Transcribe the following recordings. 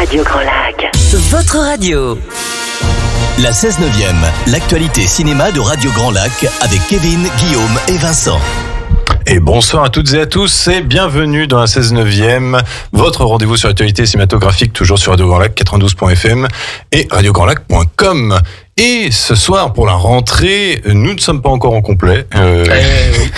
Radio Grand Lac. Votre radio. La 16/9e, l'actualité cinéma de Radio Grand Lac avec Kevin, Guillaume et Vincent. Et bonsoir à toutes et à tous et bienvenue dans la 16/9e, votre rendez-vous sur l'actualité cinématographique, toujours sur Radio Grand Lac 92.fm et radiograndlac.com. Et ce soir, pour la rentrée, nous ne sommes pas encore en complet. Oui.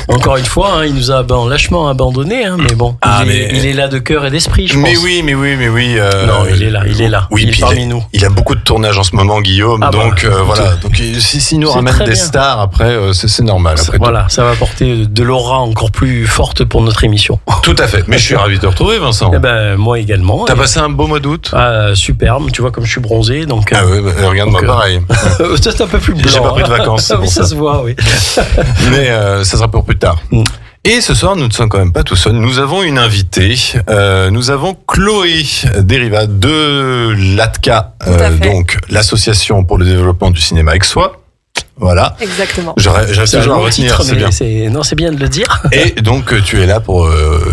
Encore une fois, il nous a lâchement abandonné, mais bon, il est là de cœur et d'esprit, je pense. Mais oui. Non, il est là. Oui, il est parmi nous. Il a beaucoup de tournages en ce moment, Guillaume. Voilà. Donc, s'il nous ramène des stars après, c'est normal. Après ça va apporter de l'aura encore plus forte pour notre émission. Tout à fait. Mais je suis ravi de te retrouver, Vincent. Moi également. T'as passé un beau mois d'août? Superbe. Tu vois comme je suis bronzé, donc. Regarde-moi pareil. C'est un peu plus blanc. J'ai pas pris de vacances. Oui, ça se voit, oui. Mais ça sera pour plus tard. Et ce soir, nous ne sommes quand même pas tout seuls. Nous avons une invitée. Nous avons Chloé Deriva de l'ATCA, donc l'association pour le développement du cinéma aixois. Voilà. Exactement. J'arrive toujours à retenir, c'est bien. C'est bien de le dire. Et donc, tu es là pour,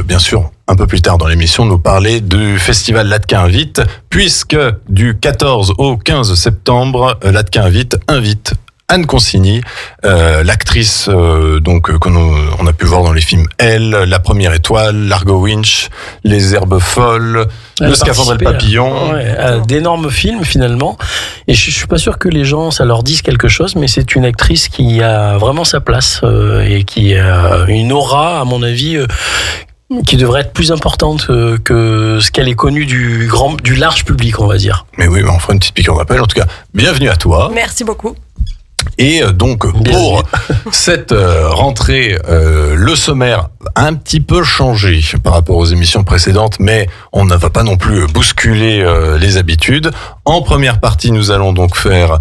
bien sûr, un peu plus tard dans l'émission, nous parler du festival L'ATCA Invite, puisque du 14 au 15 septembre, L'ATCA invite Anne Consigny, l'actrice qu'on a pu voir dans les films Elle, La Première Étoile, Largo Winch, Les Herbes Folles, Le Scaphandre et le Papillon. D'énormes films finalement. Et je suis pas sûr que les gens, ça leur dise quelque chose, mais c'est une actrice qui a vraiment sa place et qui a une aura, à mon avis, qui devrait être plus importante que ce qu'elle est connue du large public, on va dire. Mais oui, on fera une petite piqûre de rappel. En tout cas, bienvenue à toi. Merci beaucoup. Et donc, pour cette rentrée, le sommaire a un petit peu changé par rapport aux émissions précédentes, mais on ne va pas non plus bousculer les habitudes. En première partie, nous allons donc faire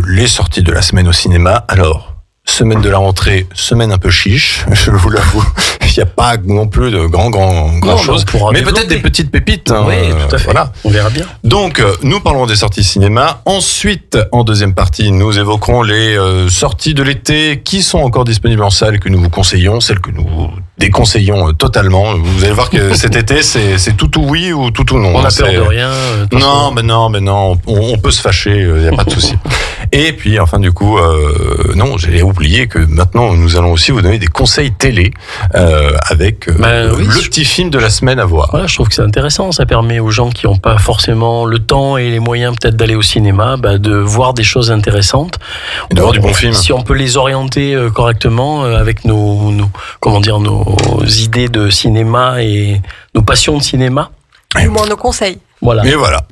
les sorties de la semaine au cinéma. Alors, semaine de la rentrée, semaine un peu chiche, je vous l'avoue. Il n'y a pas non plus de grand chose, mais peut-être des petites pépites. Oui, tout à fait. Voilà. On verra bien. Donc, nous parlerons des sorties cinéma. Ensuite, en deuxième partie, nous évoquerons les sorties de l'été qui sont encore disponibles en salle, que nous vous conseillons, celles que nous déconseillons totalement. Vous allez voir que cet été, c'est tout ou oui ou tout ou non. On n'a peur de rien. Non, on peut se fâcher, il n'y a pas de souci. Et puis, enfin, du coup, non, j'ai oublié que maintenant, nous allons aussi vous donner des conseils télé avec le petit film de la semaine à voir. Voilà, je trouve que c'est intéressant. Ça permet aux gens qui n'ont pas forcément le temps et les moyens peut-être d'aller au cinéma, de voir des choses intéressantes. Et d'avoir du bon film. Si on peut les orienter correctement avec nos idées de cinéma et nos passions de cinéma. Du moins nos conseils. Voilà. Et voilà.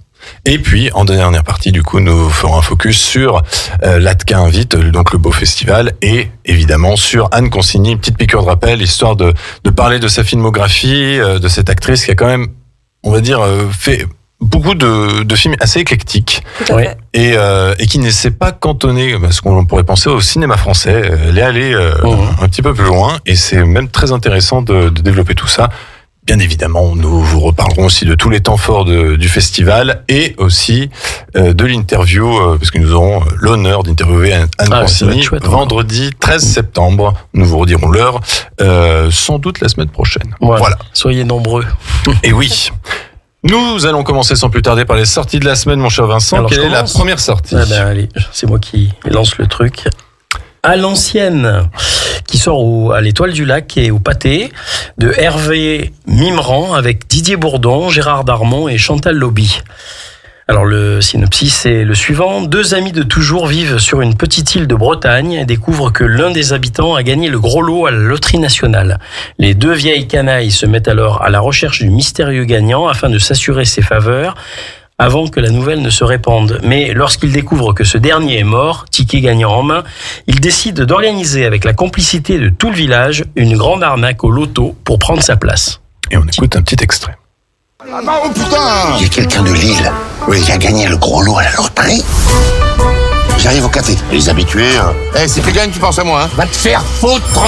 Et puis, en dernière partie, du coup, nous ferons un focus sur l'ATCA Invite, donc le beau festival, et évidemment sur Anne Consigny, une petite piqûre de rappel, histoire de parler de sa filmographie, de cette actrice qui a quand même, on va dire, fait beaucoup de films assez éclectiques. Tout à fait. Et qui ne s'est pas cantonné, parce qu'on pourrait penser au cinéma français. Elle est allée un petit peu plus loin, et c'est même très intéressant de développer tout ça. Bien évidemment, nous vous reparlerons aussi de tous les temps forts du festival et aussi de l'interview, parce que nous aurons l'honneur d'interviewer Anne Consigny vendredi 13 septembre. Nous vous redirons l'heure, sans doute la semaine prochaine. Voilà. Soyez nombreux. Et oui. Nous allons commencer sans plus tarder par les sorties de la semaine, mon cher Vincent. Alors, quelle est la première sortie? Allez, c'est moi qui lance le truc. À l'ancienne, qui sort à l'Étoile du Lac et au Pâté, de Hervé Mimran avec Didier Bourdon, Gérard Darmon et Chantal Lobby. Alors le synopsis c'est le suivant. 2 amis de toujours vivent sur une petite île de Bretagne et découvrent que l'un des habitants a gagné le gros lot à la loterie nationale. Les 2 vieilles canailles se mettent alors à la recherche du mystérieux gagnant afin de s'assurer ses faveurs avant que la nouvelle ne se répande. Mais lorsqu'ils découvrent que ce dernier est mort, ticket gagnant en main, ils décident d'organiser avec la complicité de tout le village une grande arnaque au loto pour prendre sa place. Et on écoute un petit extrait. Ah non, putain! Il y a quelqu'un de Lille qui a gagné le gros lot à la loterie. J'arrive au café. Les habitués... Eh, si tu gagnes, tu penses à moi, hein? Va te faire foutre!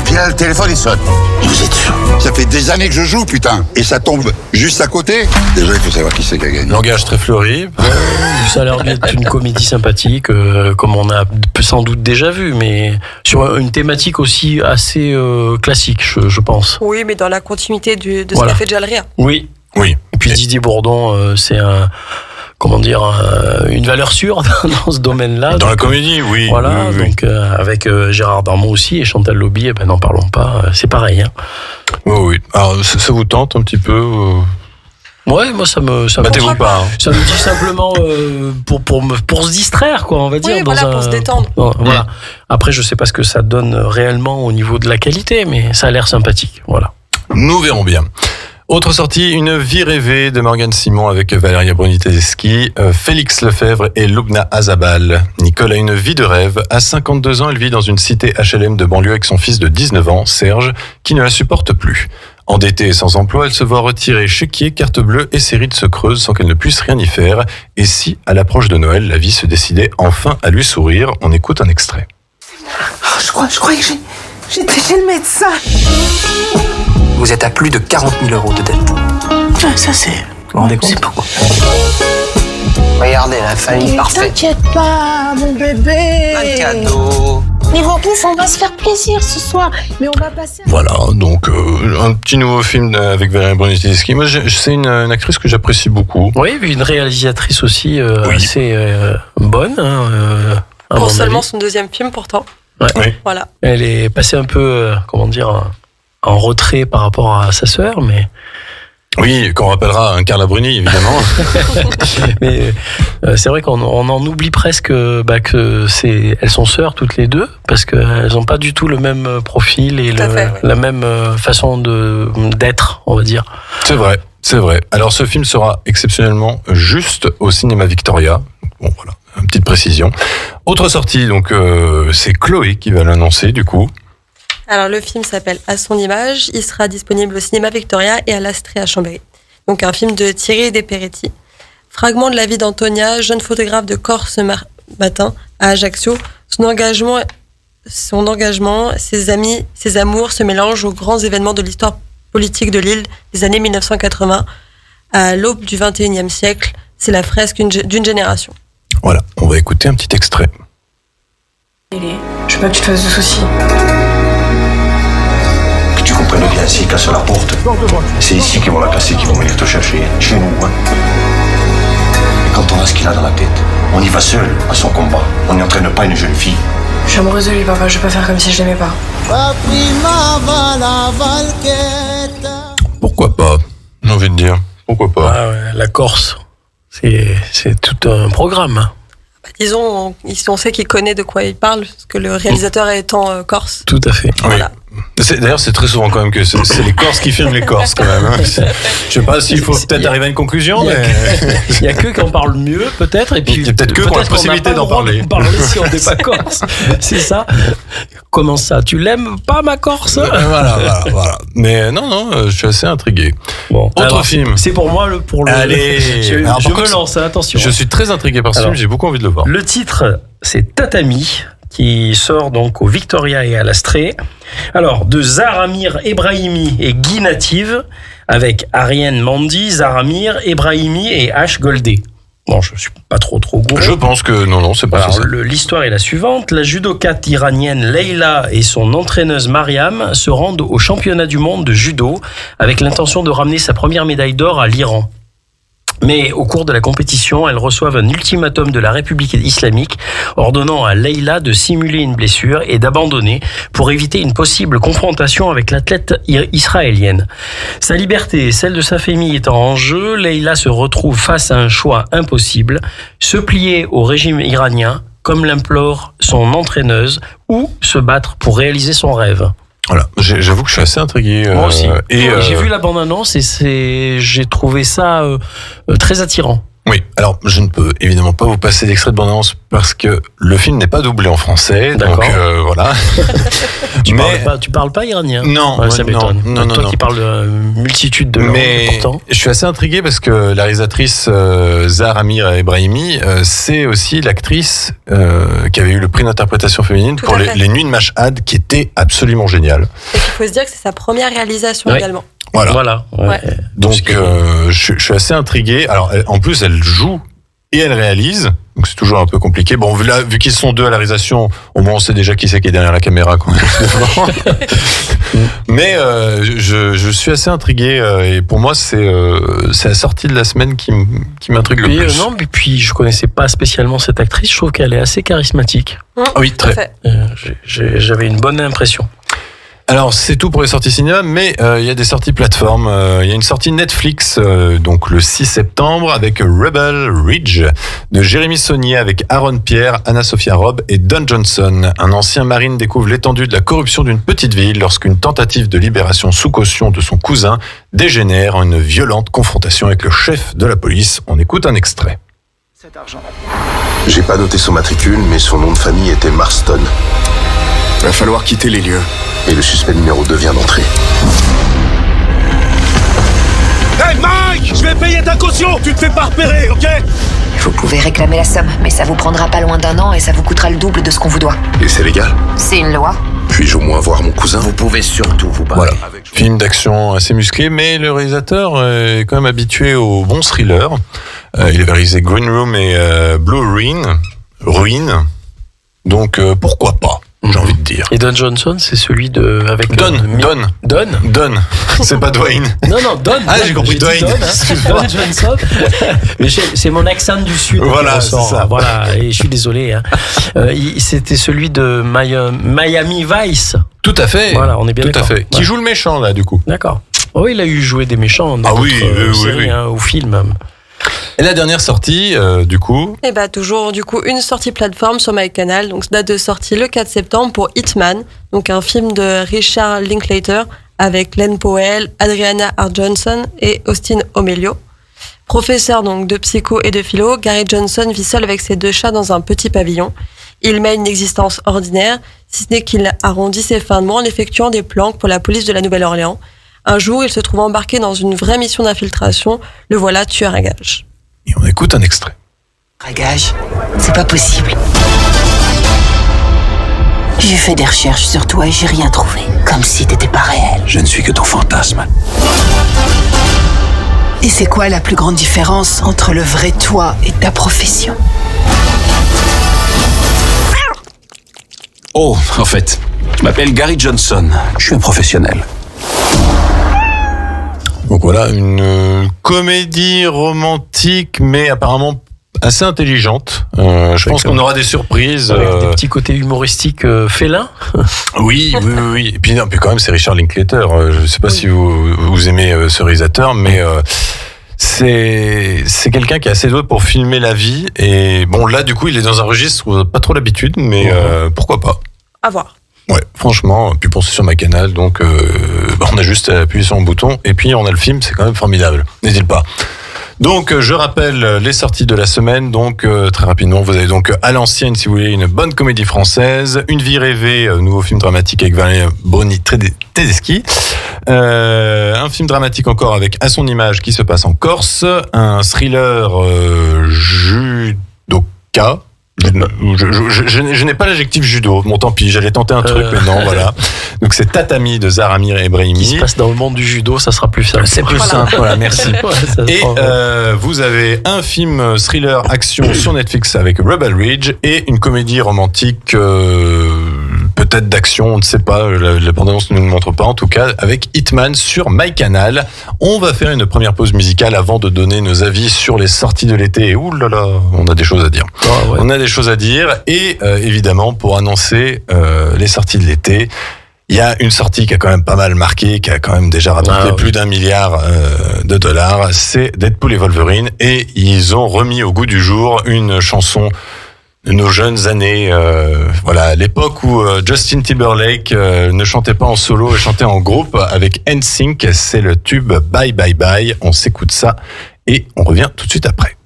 Puis là, le téléphone, il sonne. Et vous êtes sûr? Ça fait des années que je joue, putain. Et ça tombe juste à côté. Déjà, il faut savoir qui c'est qui a gagné. Langage très fleuri. Ça a l'air d'être une comédie sympathique, comme on a sans doute déjà vu, mais sur une thématique aussi assez classique, je pense. Oui, mais dans la continuité de ce qu'a fait Jalria. Oui. Oui. Et puis Didier Bourdon, c'est une valeur sûre dans ce domaine-là. Dans la Donc, comédie, oui. voilà, oui, oui. donc avec Gérard Darmon aussi et Chantal Lobby, n'en parlons pas, c'est pareil. Hein. Oui, oui. Alors, ça vous tente un petit peu Ouais, moi ça me Battez-vous pas. Hein. ça me dit simplement pour se distraire, quoi, on va dire. Oui, voilà, pour se détendre. Voilà. Après, je sais pas ce que ça donne réellement au niveau de la qualité, mais ça a l'air sympathique. Voilà. Nous verrons bien. Autre sortie, Une vie rêvée de Morgane Simon avec Valéria Bruni-Tedeschi, Félix Lefebvre et Lubna Azabal. Nicole a une vie de rêve. À 52 ans, elle vit dans une cité HLM de banlieue avec son fils de 19 ans, Serge, qui ne la supporte plus. Endettée et sans emploi, elle se voit retirer chéquier, carte bleue et série de se creuse sans qu'elle ne puisse rien y faire. Et si, à l'approche de Noël, la vie se décidait enfin à lui sourire, on écoute un extrait. Oh, je croyais que j'étais chez le médecin. Vous êtes à plus de 40 000 euros de dette. Ah, ça, c'est... Vous vous rendez compte? C'est beaucoup. Regardez, la famille parfaite. T'inquiète pas, mon bébé. Un cadeau. Mais on va se faire plaisir ce soir. Mais on va passer... Voilà, donc un petit nouveau film avec Valéria Bruni-Tedeschi. Moi, c'est une actrice que j'apprécie beaucoup. Oui, puis une réalisatrice aussi Oui. assez bonne. Hein, à Pour mon seulement avis. son deuxième film, pourtant. Ouais. Oui. Voilà. Elle est passée un peu, en retrait par rapport à sa sœur, mais Oui, qu'on rappellera un Carla Bruni, évidemment. mais c'est vrai qu'on en oublie presque que elles sont sœurs toutes les deux, parce qu'elles n'ont pas du tout le même profil et Tout à fait, oui. la même façon d'être, on va dire. C'est vrai, c'est vrai. Alors ce film sera exceptionnellement juste au cinéma Victoria. Bon voilà, une petite précision. Autre sortie, donc c'est Chloé qui va l'annoncer du coup. Alors, le film s'appelle À son image. Il sera disponible au cinéma Victoria et à l'Astrée à Chambéry. Donc, un film de Thierry Desperetti. Fragment de la vie d'Antonia, jeune photographe de Corse matin à Ajaccio. Son engagement, ses amis, ses amours se mélangent aux grands événements de l'histoire politique de l'île des années 1980. À l'aube du XXIe siècle, c'est la fresque d'une génération. Voilà, on va écouter un petit extrait. Je veux pas que tu te fasses de soucis. Que tu comprennes bien, s'ils cassent la porte, c'est ici qu'ils vont la casser, qu'ils vont venir te chercher. Chez nous, hein. Et quand on a ce qu'il a dans la tête, on y va seul à son combat. On n'entraîne pas une jeune fille. Je suis amoureuse de lui, papa. Je vais pas faire comme si je l'aimais pas. Pourquoi pas? J'ai envie de dire. Pourquoi pas? Ah ouais, la Corse, c'est tout un programme. Disons, on sait qu'il connaît de quoi il parle, parce que le réalisateur étant corse. Tout à fait. Oui. Voilà. D'ailleurs, c'est très souvent quand même que c'est les Corses qui filment les Corses quand même. Hein. Je sais pas s'il faut peut-être arriver à une conclusion, mais Il y a que qui en parle mieux, peut-être, et puis Il y a peut-être que qui ont la possibilité d'en parler. Parler si on n'est pas corse, c'est ça. Comment ça? Tu l'aimes pas, ma Corse? voilà. Mais non, je suis assez intrigué. Bon, Autre alors, film. C'est pour moi pour le. Allez. Je Alors, par me contre, lance, hein, attention. Je suis très intrigué par ce Alors, film, j'ai beaucoup envie de le voir. Le titre, c'est Tatami, qui sort donc au Victoria et à l'Astrée. Alors, de Zaramir Ebrahimi et Guy Native, avec Ariane Mandi, Zaramir Ebrahimi et H. Goldé. Bon, je suis pas trop gourmand. Je pense que non, c'est pas Alors, ça. l'histoire est la suivante. La judokate iranienne Leila et son entraîneuse Mariam se rendent au championnat du monde de judo avec l'intention de ramener sa première médaille d'or à l'Iran. Mais au cours de la compétition, elles reçoivent un ultimatum de la République islamique ordonnant à Leila de simuler une blessure et d'abandonner pour éviter une possible confrontation avec l'athlète israélienne. Sa liberté et celle de sa famille étant en jeu, Leila se retrouve face à un choix impossible, se plier au régime iranien, comme l'implore son entraîneuse, ou se battre pour réaliser son rêve. Voilà, j'avoue que je suis assez intrigué. Moi aussi. Et J'ai vu la bande-annonce et j'ai trouvé ça très attirant. oui, alors je ne peux évidemment pas vous passer d'extrait de bande-annonce parce que le film n'est pas doublé en français. D'accord. Donc voilà. Tu parles pas iranien? Non, Ouais, ça non, m'étonne. non, Toi non. qui parles multitude de langues, Mais pourtant. je suis assez intrigué parce que la réalisatrice Zahra Amir Ebrahimi, c'est aussi l'actrice qui avait eu le prix d'interprétation féminine Tout pour à fait. les Nuits de Mashhad, qui était absolument génial. Et il faut se dire que c'est sa première réalisation Ouais. également. Voilà. Ouais. Donc je suis assez intrigué. Alors en plus, elle joue et elle réalise. Donc c'est toujours un peu compliqué. Bon, là, vu qu'ils sont deux à la réalisation, au moins on sait déjà qui c'est qui est derrière la caméra. Mais je suis assez intrigué et pour moi c'est la sortie de la semaine qui m'intrigue le plus. Non, mais puis je connaissais pas spécialement cette actrice. Je trouve qu'elle est assez charismatique. Oui, très. J'avais une bonne impression. Alors c'est tout pour les sorties cinéma, mais il y a des sorties plateformes. Il y a une sortie Netflix donc le 6 septembre avec Rebel Ridge de Jérémy Saunier avec Aaron Pierre, Anna-Sophia Robb et Don Johnson. Un ancien marine découvre l'étendue de la corruption d'une petite ville lorsqu'une tentative de libération sous caution de son cousin dégénère en une violente confrontation avec le chef de la police. On écoute un extrait. Cet argent. J'ai pas noté son matricule, mais son nom de famille était Marston. Va falloir quitter les lieux. Et le suspect numéro 2 vient d'entrer. Hey Mike, je vais payer ta caution. Tu te fais pas repérer, ok? Vous pouvez réclamer la somme, mais ça vous prendra pas loin d'1 an et ça vous coûtera le double de ce qu'on vous doit. Et c'est légal? C'est une loi. Puis-je au moins voir mon cousin? Vous pouvez surtout vous parler. Voilà. Film d'action assez musclé, mais le réalisateur est quand même habitué aux bons thrillers. Il avait réalisé Green Room et Blue Ruin. Donc pourquoi pas? J'ai envie de dire. Et Don Johnson, c'est celui de avec Don. C'est pas Dwayne. Non, Don. Ah, j'ai compris Dwayne. Don Johnson. Mais c'est mon accent du sud. Voilà, c'est ça. Voilà, et je suis désolé. C'était celui de Miami Vice. Tout à fait. Voilà, on est bien Tout d'accord. à fait. Qui joue le méchant là, du coup? D'accord. Oh, il a eu joué des méchants dans d'autres séries, hein, ou films. Et la dernière sortie, du coup? Et bah toujours du coup une sortie plateforme sur MyCanal. Donc date de sortie le 4 septembre pour Hitman, donc un film de Richard Linklater avec Len Powell, Adriana Johnson et Austin Omelio. Professeur donc de psycho et de philo, Gary Johnson vit seul avec ses 2 chats dans un petit pavillon. Il mène une existence ordinaire, si ce n'est qu'il arrondit ses fins de mois en effectuant des planques pour la police de la Nouvelle-Orléans. Un jour, il se trouve embarqué dans une vraie mission d'infiltration. Le voilà tueur à gages. Et on écoute un extrait. À gage, c'est pas possible. J'ai fait des recherches sur toi et j'ai rien trouvé. Comme si t'étais pas réel. Je ne suis que ton fantasme. Et c'est quoi la plus grande différence entre le vrai toi et ta profession? Oh, en fait, je m'appelle Gary Johnson. Je suis un professionnel. Donc voilà, une comédie romantique, mais apparemment assez intelligente. Je pense qu'on aura des surprises. Avec des petits côtés humoristiques félins. Oui. Et puis quand même, c'est Richard Linklater. Je ne sais pas si vous aimez ce réalisateur, mais c'est quelqu'un qui est assez doué pour filmer la vie. Et bon, là, du coup, il est dans un registre pas trop l'habitude, mais pourquoi pas. À voir. Ouais, franchement, puis pour c'est sur MyCanal, donc on a juste à appuyer sur un bouton et puis on a le film, c'est quand même formidable. N'hésitez pas. Donc je rappelle les sorties de la semaine. Donc très rapidement, vous avez donc à l'ancienne, si vous voulez, une bonne comédie française, Une vie rêvée, nouveau film dramatique avec Valérie Bruni-Tedeschi. Un film dramatique encore avec À son image qui se passe en Corse, un thriller judoka. Je n'ai pas l'adjectif judo. Bon, tant pis, j'allais tenter un truc, mais non, voilà. Donc c'est Tatami de Zaramir Ebrahimi. Qui se passe dans le monde du judo, ça sera plus simple. C'est plus simple, voilà, merci. Et vous avez un film thriller action sur Netflix avec Rebel Ridge et une comédie romantique peut-être d'action, on ne sait pas, la bande-annonce ne nous le montre pas, en tout cas, avec Hitman sur MyCanal. On va faire une première pause musicale avant de donner nos avis sur les sorties de l'été. Et ouh là là, on a des choses à dire. Oh, ouais. On a des choses à dire. Et évidemment, pour annoncer les sorties de l'été, il y a une sortie qui a quand même pas mal marqué, qui a quand même déjà rapporté plus d'1 milliard de dollars. C'est Deadpool et Wolverine. Et ils ont remis au goût du jour une chanson de nos jeunes années, voilà, l'époque où Justin Timberlake ne chantait pas en solo et chantait en groupe avec NSYNC. C'est le tube Bye Bye Bye. On s'écoute ça et on revient tout de suite après.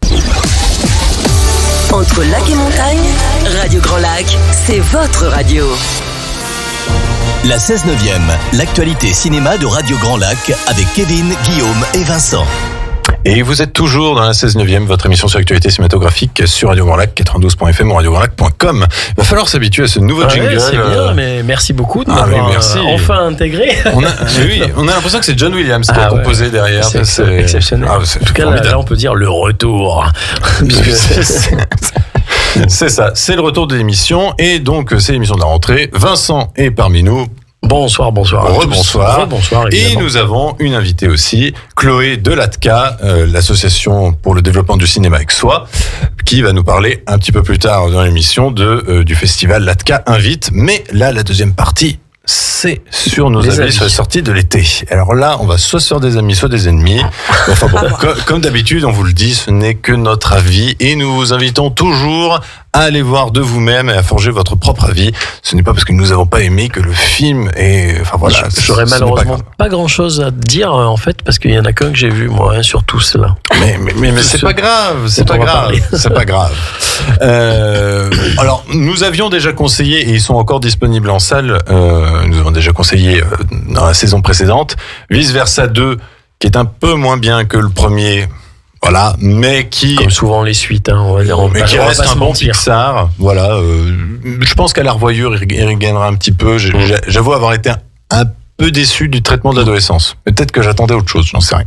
Entre lac et montagne, Radio Grand Lac, c'est votre radio. La 16/9e, l'actualité cinéma de Radio Grand Lac avec Kevin, Guillaume et Vincent. Et vous êtes toujours dans la 16/9e, votre émission sur l'actualité cinématographique sur Radio Grand Lac, 92.fm ou radiograndlac.com. Il va falloir s'habituer à ce nouveau jingle. C'est bien, mais merci beaucoup de m'avoir enfin intégré. On a l'impression que c'est John Williams qui a composé derrière. C'est exceptionnel. En tout cas, là, on peut dire le retour. C'est ça, c'est le retour de l'émission et donc c'est l'émission de la rentrée. Vincent est parmi nous. Bonsoir. Rebonsoir. Et évidemment. nous avons une invitée aussi, Chloé de l'ATCA, l'association pour le développement du cinéma avec soi, qui va nous parler un petit peu plus tard dans l'émission du festival l'ATCA Invite. Mais là, la deuxième partie, c'est sur nos amis sur la sortie de l'été. Alors là, on va soit se faire des amis, soit des ennemis. Enfin bon, comme d'habitude, on vous le dit, ce n'est que notre avis et nous vous invitons toujours à aller voir de vous-même et à forger votre propre avis. Ce n'est pas parce que nous n'avons pas aimé que le film est... Enfin voilà. J'aurais malheureusement pas grand-chose à dire en fait, parce qu'il y en a qu'un que j'ai vu moi, sur tous là. Mais c'est pas grave, c'est pas grave. Alors, nous avions déjà conseillé, et ils sont encore disponibles en salle, nous avons déjà conseillé dans la saison précédente, Vice Versa 2, qui est un peu moins bien que le premier... Voilà, mais qui... Comme souvent les suites, hein, on va dire. Mais qui reste un bon Pixar. Voilà, je pense qu'à la revoyure, il gagnera un petit peu. J'avoue avoir été un peu déçu du traitement de l'adolescence. Peut-être que j'attendais autre chose, j'en sais rien.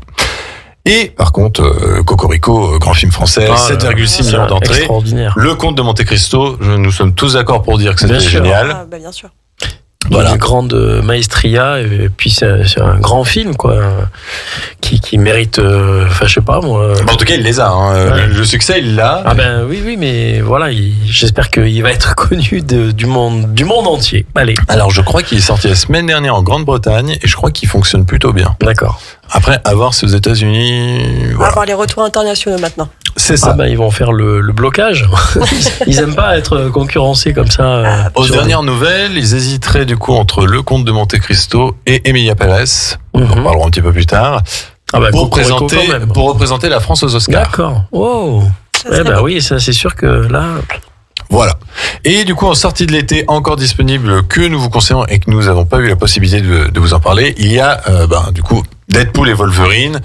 Et par contre, Cocorico, grand film français, 7,6 millions d'entrées. Le Comte de Monte Cristo, nous sommes tous d'accord pour dire que c'était génial. Ah, bien sûr. Voilà. Une grande maestria, et puis c'est un grand film, quoi, qui mérite, enfin, je sais pas, moi. En tout cas, il les a, hein. Ouais. Le succès, il l'a. Ah ben, oui, mais voilà, j'espère qu'il va être connu du monde entier. Allez. Alors, je crois qu'il est sorti la semaine dernière en Grande-Bretagne, et je crois qu'il fonctionne plutôt bien. D'accord. Après, à voir si aux États-Unis. On va avoir les retours internationaux maintenant. C'est ça. Ah ben, ils vont faire le blocage. Ils aiment pas être concurrencés comme ça. Aux dernières nouvelles, ils hésiteraient du coup entre Le Comte de Monte Cristo et Emilia Pérez. On en parlera un petit peu plus tard. Ah ben, pour représenter la France aux Oscars. D'accord. Wow. Oui, ça c'est sûr que là. Voilà. Et du coup, en sortie de l'été, encore disponible, que nous vous conseillons et que nous n'avons pas eu la possibilité de vous en parler, il y a du coup Deadpool et Wolverine.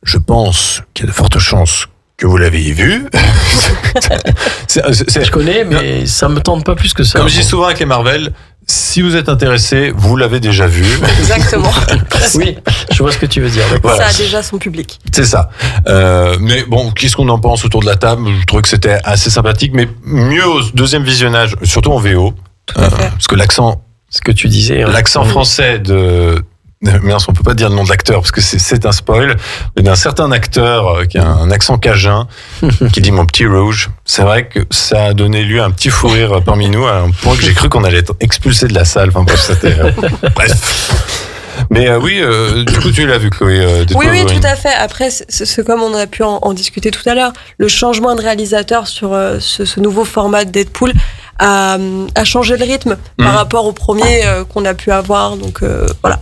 Je pense qu'il y a de fortes chances que vous l'avez vu. Je connais, mais ça me tente pas plus que ça. Comme je dis souvent avec les Marvel, si vous êtes intéressé, vous l'avez déjà vu. Exactement. Oui, je vois ce que tu veux dire. Voilà. Ça a déjà son public. C'est ça. Mais bon, qu'est-ce qu'on en pense autour de la table? Je trouve que c'était assez sympathique, mais mieux au deuxième visionnage, surtout en VO. Parce que l'accent... Ce que tu disais. L'accent français de... Mais on peut pas dire le nom de l'acteur parce que c'est un spoil, mais d'un certain acteur qui a un accent cajun qui dit mon petit rouge. C'est vrai que ça a donné lieu à un petit fou rire parmi nous, à un point que j'ai cru qu'on allait être expulsé de la salle. Enfin bref, c'était bref. Mais oui, du coup tu l'as vu, Chloé. Oui, tout à fait. Après, c'est comme on a pu en discuter tout à l'heure, le changement de réalisateur sur ce nouveau format de Deadpool a changé le rythme par rapport au premier qu'on a pu avoir. Donc voilà.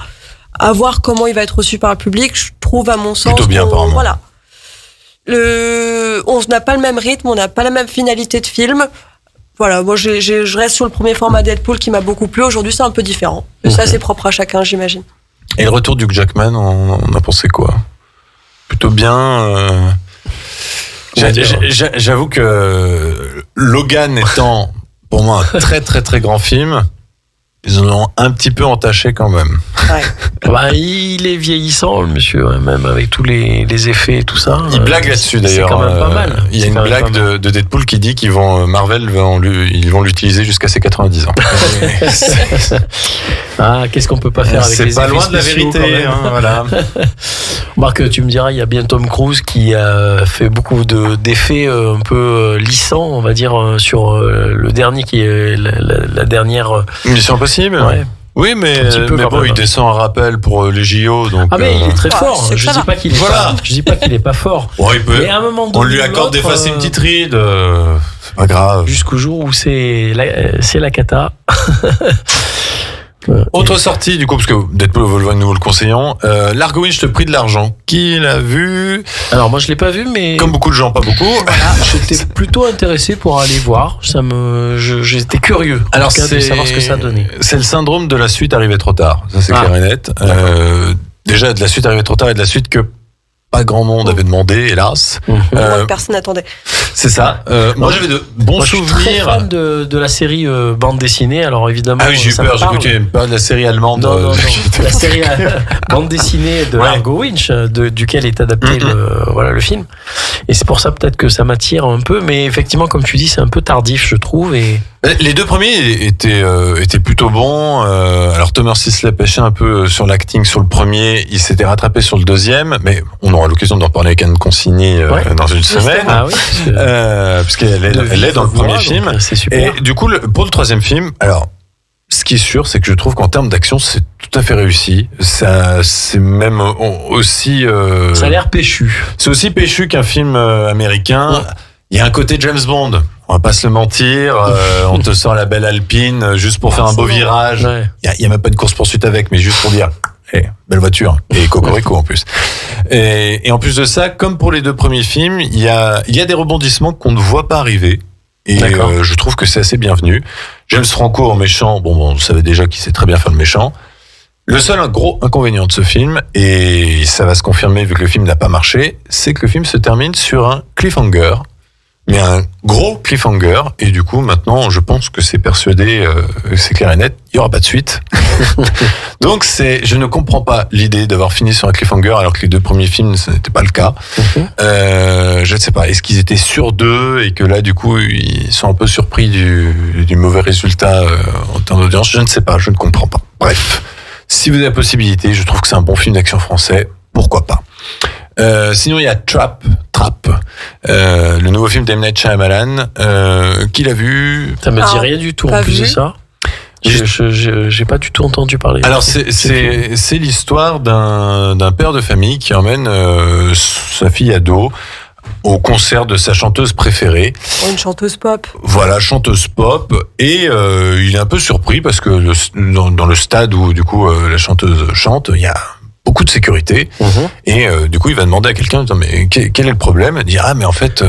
À voir comment il va être reçu par le public, je trouve à mon sens. Plutôt bien, apparemment. Voilà. On n'a pas le même rythme, on n'a pas la même finalité de film. Voilà, moi je reste sur le premier format Deadpool qui m'a beaucoup plu. Aujourd'hui, c'est un peu différent. Mais ça, c'est propre à chacun, j'imagine. Et le retour du Jackman, on a pensé quoi? Plutôt bien. J'avoue que Logan étant pour moi un très très très grand film, ils en ont un petit peu entaché quand même. Ouais. Il est vieillissant, le monsieur, même avec tous les effets et tout ça. Il blague là-dessus d'ailleurs. C'est quand même pas mal. Il y a une blague de Deadpool qui dit qu'ils Marvel vont l'utiliser jusqu'à ses 90 ans. Qu'est-ce qu'on peut pas faire avec les effets spéciaux? C'est pas loin de la vérité. Voilà. Marc, tu me diras, il y a bien Tom Cruise qui a fait beaucoup d'effets un peu lissants, on va dire, sur le dernier qui est la dernière. Mission Impossible. Ouais. Oui, mais bon, il descend un rappel pour les JO. Donc, mais il est très fort. Je dis pas qu'il est pas fort. Ouais, il peut. Mais à un moment donné, on lui accorde d'effacer une petite ride. C'est pas grave. Jusqu'au jour où c'est la cata. Autre sortie du coup, parce que Deadpool et Wolverine, nous le conseillons. Largo Winch, te prie de l'argent. Qui l'a vu? Alors moi je l'ai pas vu, mais comme beaucoup de gens, pas beaucoup. Voilà, j'étais plutôt intéressé pour aller voir. J'étais curieux. Alors de savoir ce que ça donnait. C'est le syndrome de la suite arrivée trop tard. Ça c'est clair et net. Déjà de la suite arrivée trop tard et de la suite que pas grand monde avait demandé, hélas. Personne n'attendait. C'est ça. Moi j'avais de bons souvenirs. Je suis très fan de la série bande dessinée. Alors évidemment. Ah oui, j'ai eu peur. J'ai cru que tu n'aimais pas de la série allemande. Non. La série bande dessinée de Largo Winch, duquel est adapté le film. Et c'est pour ça peut-être que ça m'attire un peu, mais effectivement, comme tu dis, c'est un peu tardif, je trouve. Et les deux premiers étaient plutôt bons. Alors Thomas Sisley pêchait un peu sur l'acting sur le premier, il s'était rattrapé sur le deuxième, mais on aura l'occasion d'en parler avec Anne Consigny dans une semaine. Ah oui, puisqu'elle est dans le premier film. C'est super. Et du coup, pour le troisième film, alors ce qui est sûr, c'est que je trouve qu'en termes d'action, c'est tout à fait réussi. Ça, c'est même aussi. Ça a l'air péchu. C'est aussi péchu qu'un film américain. Ouais. Il y a un côté James Bond. On va pas se le mentir. On te sort la belle Alpine juste pour faire un beau virage. Ouais. Il y a même pas de course poursuite avec, mais juste pour dire. Belle voiture et cocorico en plus. Et en plus de ça, comme pour les deux premiers films, il y a des rebondissements qu'on ne voit pas arriver. Et je trouve que c'est assez bienvenu. James Franco en méchant, bon, on savait déjà qu'il sait très bien faire le méchant. Le seul gros inconvénient de ce film, et ça va se confirmer vu que le film n'a pas marché, c'est que le film se termine sur un cliffhanger. Mais un gros cliffhanger, et du coup maintenant je pense que c'est persuadé, c'est clair et net, il n'y aura pas de suite. Donc je ne comprends pas l'idée d'avoir fini sur un cliffhanger alors que les deux premiers films ce n'était pas le cas. Je ne sais pas, est-ce qu'ils étaient sûrs d'eux et que là du coup ils sont un peu surpris du mauvais résultat en termes d'audience? Je ne sais pas, je ne comprends pas. Bref, si vous avez la possibilité, je trouve que c'est un bon film d'action français, pourquoi pas. Sinon il y a Trap, le nouveau film d'M. Night Shyamalan, qui l'a vu. Ça me dit rien du tout en plus de ça. J'ai pas du tout entendu parler. Alors c'est l'histoire d'un père de famille qui emmène sa fille ado au concert de sa chanteuse préférée. Une chanteuse pop. Voilà, chanteuse pop. Et il est un peu surpris parce que dans le stade où du coup la chanteuse chante, il y a beaucoup de sécurité. Et du coup il va demander à quelqu'un, mais quel est le problème? Il dit mais en fait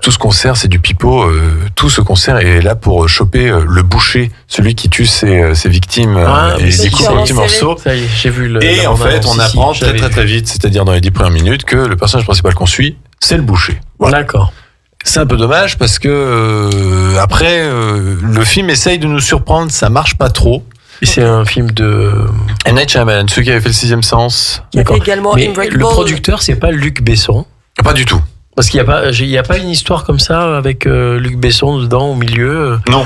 tout ce concert c'est du pipeau, tout ce concert est là pour choper le boucher, celui qui tue ses victimes et les découpe en petits morceaux. Ça y est, j'ai vu et en fait on apprend très vite, c'est-à-dire dans les 10 premières minutes, que le personnage principal qu'on suit c'est le boucher. Voilà. D'accord. C'est un peu dommage parce que après le film essaye de nous surprendre, ça marche pas trop. Et c'est un film de M. Night Shyamalan, celui qui avait fait Le Sixième Sens. Qui a fait également Unbreakable. Le producteur, c'est pas Luc Besson? Pas du tout. Parce qu'il y a pas une histoire comme ça avec Luc Besson dedans au milieu? Non.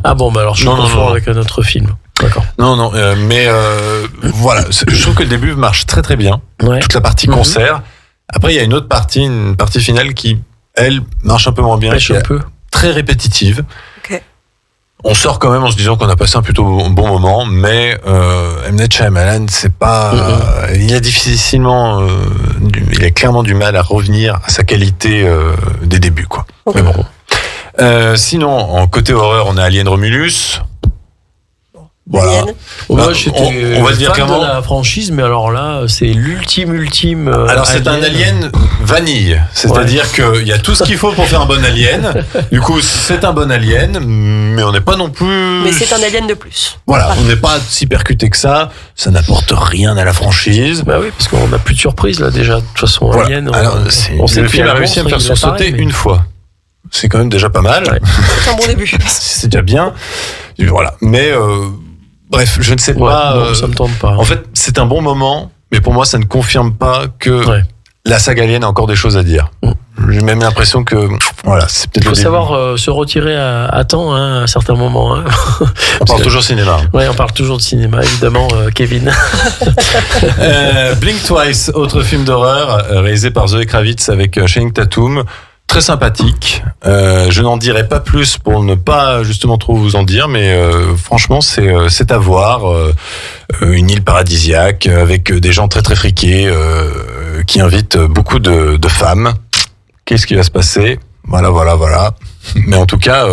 Ah bon, bah alors je confonds avec un autre film. D'accord. Non, mais voilà, je trouve que le début marche très très bien. Ouais. Toute la partie concert. Après, il y a une partie finale qui, elle, marche un peu moins bien. Pêche un peu. Très répétitive. On sort quand même en se disant qu'on a passé un plutôt bon moment, mais M. Night Shyamalan, c'est pas, il a clairement du mal à revenir à sa qualité des débuts, quoi. Mais bon. Sinon, en côté horreur, on a Alien Romulus. Voilà. Moi, j'étais on va le dire clairement. De la franchise, mais alors là, c'est l'ultime. Alors c'est un alien vanille, c'est-à-dire qu'il y a tout ce qu'il faut pour faire un bon alien. Du coup, c'est un bon alien, mais on n'est pas non plus. Mais c'est un alien de plus. Voilà, on n'est pas si percuté que ça. Ça n'apporte rien à la franchise. Bah oui, parce qu'on n'a plus de surprise là déjà. De toute façon, voilà. Alien. Alors, le film a réussi à me faire sursauter une fois. C'est quand même déjà pas mal. Ouais. C'est un bon début. C'est déjà bien. Voilà, mais. Bref, je ne sais pas. Non, ça me tente pas. En fait, c'est un bon moment, mais pour moi, ça ne confirme pas que la saga Alien a encore des choses à dire. J'ai même l'impression que, voilà, c'est peut-être. Il faut savoir se retirer à temps, à un certain moment. On parle toujours cinéma. Oui, on parle toujours de cinéma, évidemment, Kevin. Blink Twice, autre film d'horreur réalisé par Zoé Kravitz avec Channing Tatum. Très sympathique. Je n'en dirai pas plus pour ne pas justement trop vous en dire, mais franchement c'est à voir. Une île paradisiaque avec des gens très très friqués qui invitent beaucoup de femmes. Qu'est-ce qui va se passer? Voilà. Mais en tout cas,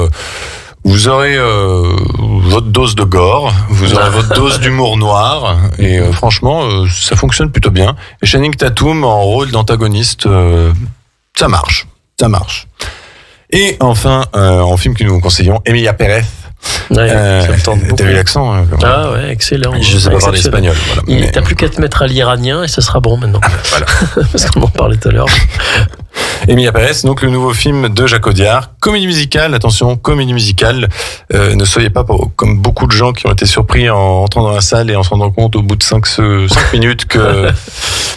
vous aurez votre dose de gore, vous aurez votre dose d'humour noir, et franchement, ça fonctionne plutôt bien. Et Channing Tatum en rôle d'antagoniste, ça marche. Et enfin, en film que nous vous conseillons, Emilia Pérez. Ouais, t'as vu l'accent? Ah ouais, excellent. Je sais pas parler espagnol. Voilà, T'as plus qu'à te mettre à l'Iranien et ça sera bon maintenant. Voilà. Parce qu'on en parlait tout à l'heure. Emilia Pérez, donc le nouveau film de Jacques Audiard, comédie musicale, attention, comédie musicale. Ne soyez pas comme beaucoup de gens qui ont été surpris en entrant dans la salle et en se rendant compte au bout de 5 minutes que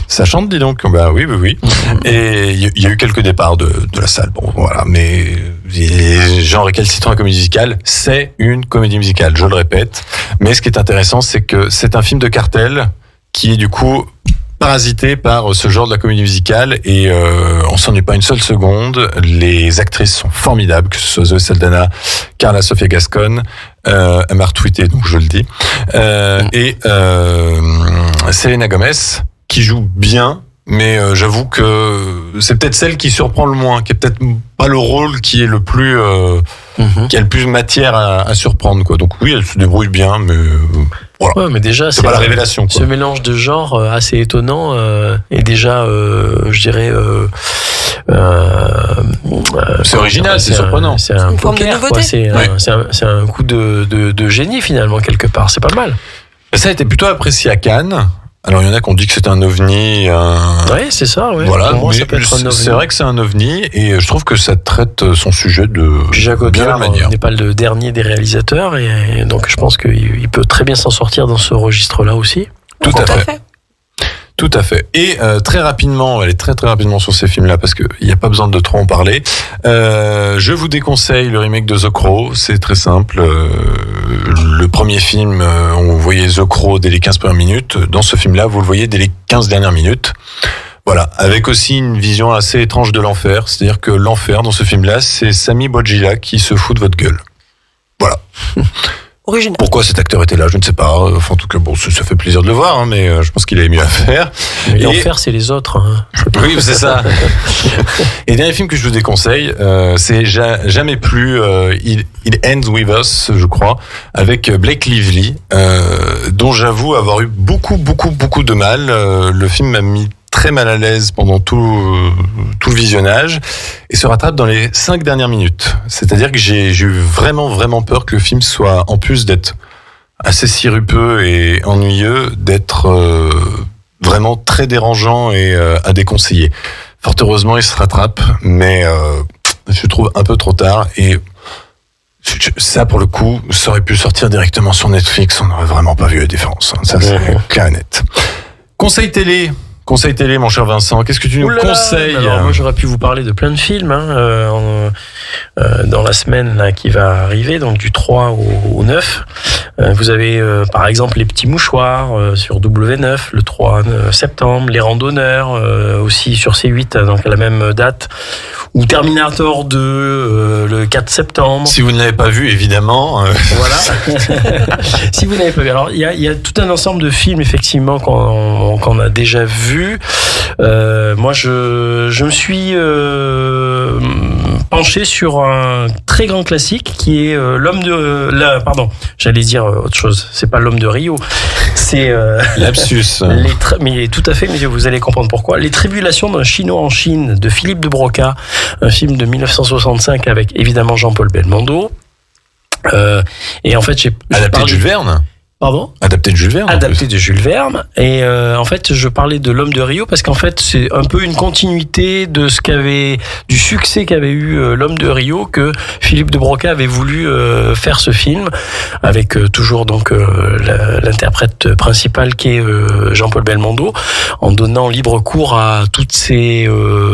ça chante, dis donc. Bah oui. Et il y a eu quelques départs de la salle. Bon, voilà, mais les gens récalcitrants à la comédie musicale, c'est une comédie musicale, je le répète. Mais ce qui est intéressant, c'est que c'est un film de cartel qui est du coup parasité par ce genre de la comédie musicale et on s'ennuie pas une seule seconde. Les actrices sont formidables, que ce soit Zoé Saldana, Carla Sofia Gascon, elle m'a retweeté donc je le dis, et Selena Gomez qui joue bien, mais j'avoue que c'est peut-être celle qui surprend le moins, qui est peut-être pas le rôle qui est le plus qui a le plus matière à surprendre, quoi. Donc oui, elle se débrouille bien, mais voilà. Ouais, mais déjà, c'est pas la révélation, quoi. Ce mélange de genres assez étonnant est déjà, je dirais, c'est original, c'est surprenant. C'est un une forme de poker, nouveauté. C'est un coup de génie finalement quelque part. C'est pas mal. Ça a été plutôt apprécié à Cannes. Alors, il y en a qui ont dit que c'est un ovni. Ouais, c'est ça, ouais. Voilà, pour moi, ça peut être un ovni. C'est vrai que c'est un ovni et je trouve que ça traite son sujet de Jacques Audiard n'est pas le dernier des réalisateurs et donc je pense qu'il peut très bien s'en sortir dans ce registre-là aussi. Tout à fait. Tout à fait. Et très rapidement, allez très rapidement sur ces films-là parce qu'il n'y a pas besoin de trop en parler. Je vous déconseille le remake de The Crow. C'est très simple. Le premier film, on voyait The Crow dès les 15 premières minutes. Dans ce film-là, vous le voyez dès les 15 dernières minutes. Voilà. Avec aussi une vision assez étrange de l'enfer. C'est-à-dire que l'enfer, dans ce film-là, c'est Sami Bouajila qui se fout de votre gueule. Voilà. Original. Pourquoi cet acteur était là, je ne sais pas. Enfin, en tout cas, bon, ça fait plaisir de le voir, hein, mais je pense qu'il avait mieux à faire. Mais l'enfer, c'est les autres. Hein. Oui, c'est ça. Et le dernier film que je vous déconseille, c'est Jamais plus. It Ends With Us, je crois, avec Blake Lively, dont j'avoue avoir eu beaucoup de mal. Le film m'a mis très mal à l'aise pendant tout le visionnage et se rattrape dans les 5 dernières minutes. C'est-à-dire que j'ai eu vraiment peur que le film soit, en plus d'être assez sirupeux et ennuyeux, d'être vraiment très dérangeant et à déconseiller. Fort heureusement, il se rattrape, mais je trouve un peu trop tard et ça, pour le coup, ça aurait pu sortir directement sur Netflix, on n'aurait vraiment pas vu la différence. Hein. Ça, c'est clair et net. Conseil télé, mon cher Vincent, qu'est-ce que tu nous conseilles? Alors, moi, j'aurais pu vous parler de plein de films dans la semaine là, qui va arriver, donc du 3 au 9. Vous avez par exemple Les Petits Mouchoirs sur W9 le 3 septembre, Les Randonneurs aussi sur C8, donc à la même date, ou Terminator 2 le 4 septembre. Si vous ne l'avez pas vu, évidemment. Voilà. Si vous n'avez pas vu. Alors, il y a tout un ensemble de films, effectivement, qu'on a déjà vu. Moi, je me suis penché sur un très grand classique qui est j'allais dire autre chose. C'est pas L'Homme de Rio. C'est lapsus. Mais tout à fait, mais vous allez comprendre pourquoi. Les Tribulations d'un Chinois en Chine de Philippe de Broca, un film de 1965 avec évidemment Jean-Paul Belmondo. Et en fait, j'ai adapté de Jules Verne. Pardon ? Adapté de Jules Verne. Adapté de Jules Verne. Et en fait, je parlais de L'Homme de Rio parce qu'en fait, c'est un peu une continuité de du succès qu'avait eu L'Homme de Rio, que Philippe de Broca avait voulu faire ce film avec toujours donc l'interprète principal qui est Jean-Paul Belmondo, en donnant libre cours à toutes ces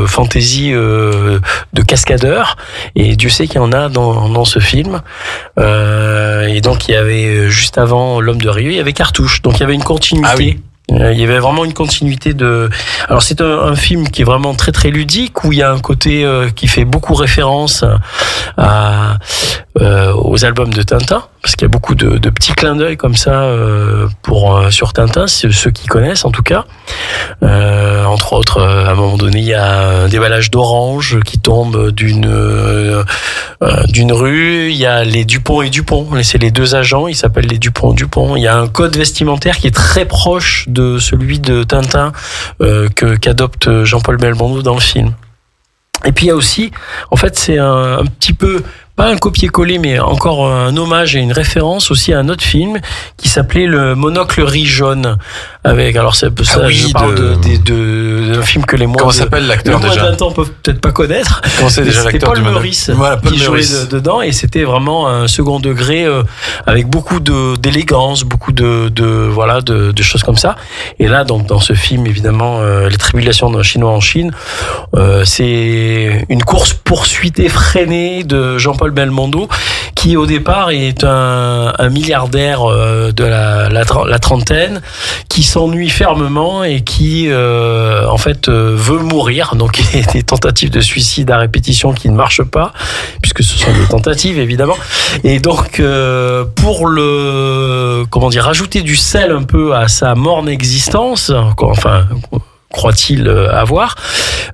fantaisies de cascadeurs. Et Dieu sait qu'il y en a dans ce film. Et donc, il y avait juste avant L'Homme de Rio, il y avait Cartouche, donc il y avait une continuité. Ah oui. Il y avait vraiment une continuité de. Alors c'est un film qui est vraiment très très ludique, où il y a un côté qui fait beaucoup référence aux albums de Tintin, parce qu'il y a beaucoup de petits clins d'œil comme ça sur Tintin, ceux qui connaissent en tout cas. Entre autres, à un moment donné, il y a un déballage d'orange qui tombe d'une rue. Il y a les Dupont et Dupont. C'est les deux agents. Ils s'appellent les Dupont et Dupont. Il y a un code vestimentaire qui est très proche de celui de Tintin qu'adopte Jean-Paul Belmondo dans le film. Et puis il y a aussi, en fait, c'est un petit peu, pas un copier-coller, mais encore un hommage et une référence aussi à un autre film qui s'appelait Le Monocle riz jaune. Avec, alors je parle un film que les moins Comment s'appelle l'acteur déjà? Les moins d'un temps peuvent peut-être pas connaître. Comment c'est déjà l'acteur Paul du Meurice voilà, Paul qui Meurice. jouait dedans, et c'était vraiment un second degré avec beaucoup d'élégance, beaucoup de choses comme ça. Et là, donc dans ce film, évidemment, les tribulations d'un Chinois en Chine, c'est une course poursuite effrénée de Jean-Paul Belmondo, qui au départ est un milliardaire de la trentaine, qui s'ennuie fermement et qui en fait veut mourir. Donc il y a des tentatives de suicide à répétition qui ne marchent pas, puisque ce sont des tentatives évidemment. Et donc pour rajouter du sel un peu à sa morne existence, enfin croit-il avoir,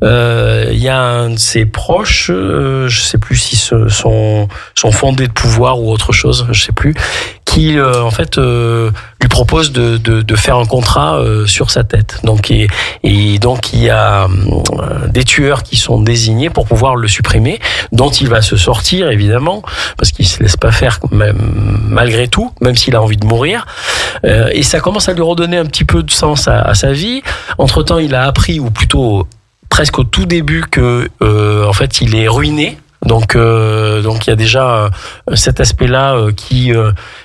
il y a un de ses proches, je sais plus si sont fondés de pouvoir ou autre chose, je sais plus, qui en fait lui propose de faire un contrat sur sa tête. Donc donc il y a des tueurs qui sont désignés pour pouvoir le supprimer, dont il va se sortir évidemment, parce qu'il se laisse pas faire malgré tout, même s'il a envie de mourir. Et ça commence à lui redonner un petit peu de sens à sa vie. Entre-temps, il a appris, ou plutôt presque au tout début, que en fait il est ruiné. Donc il y a déjà cet aspect-là qui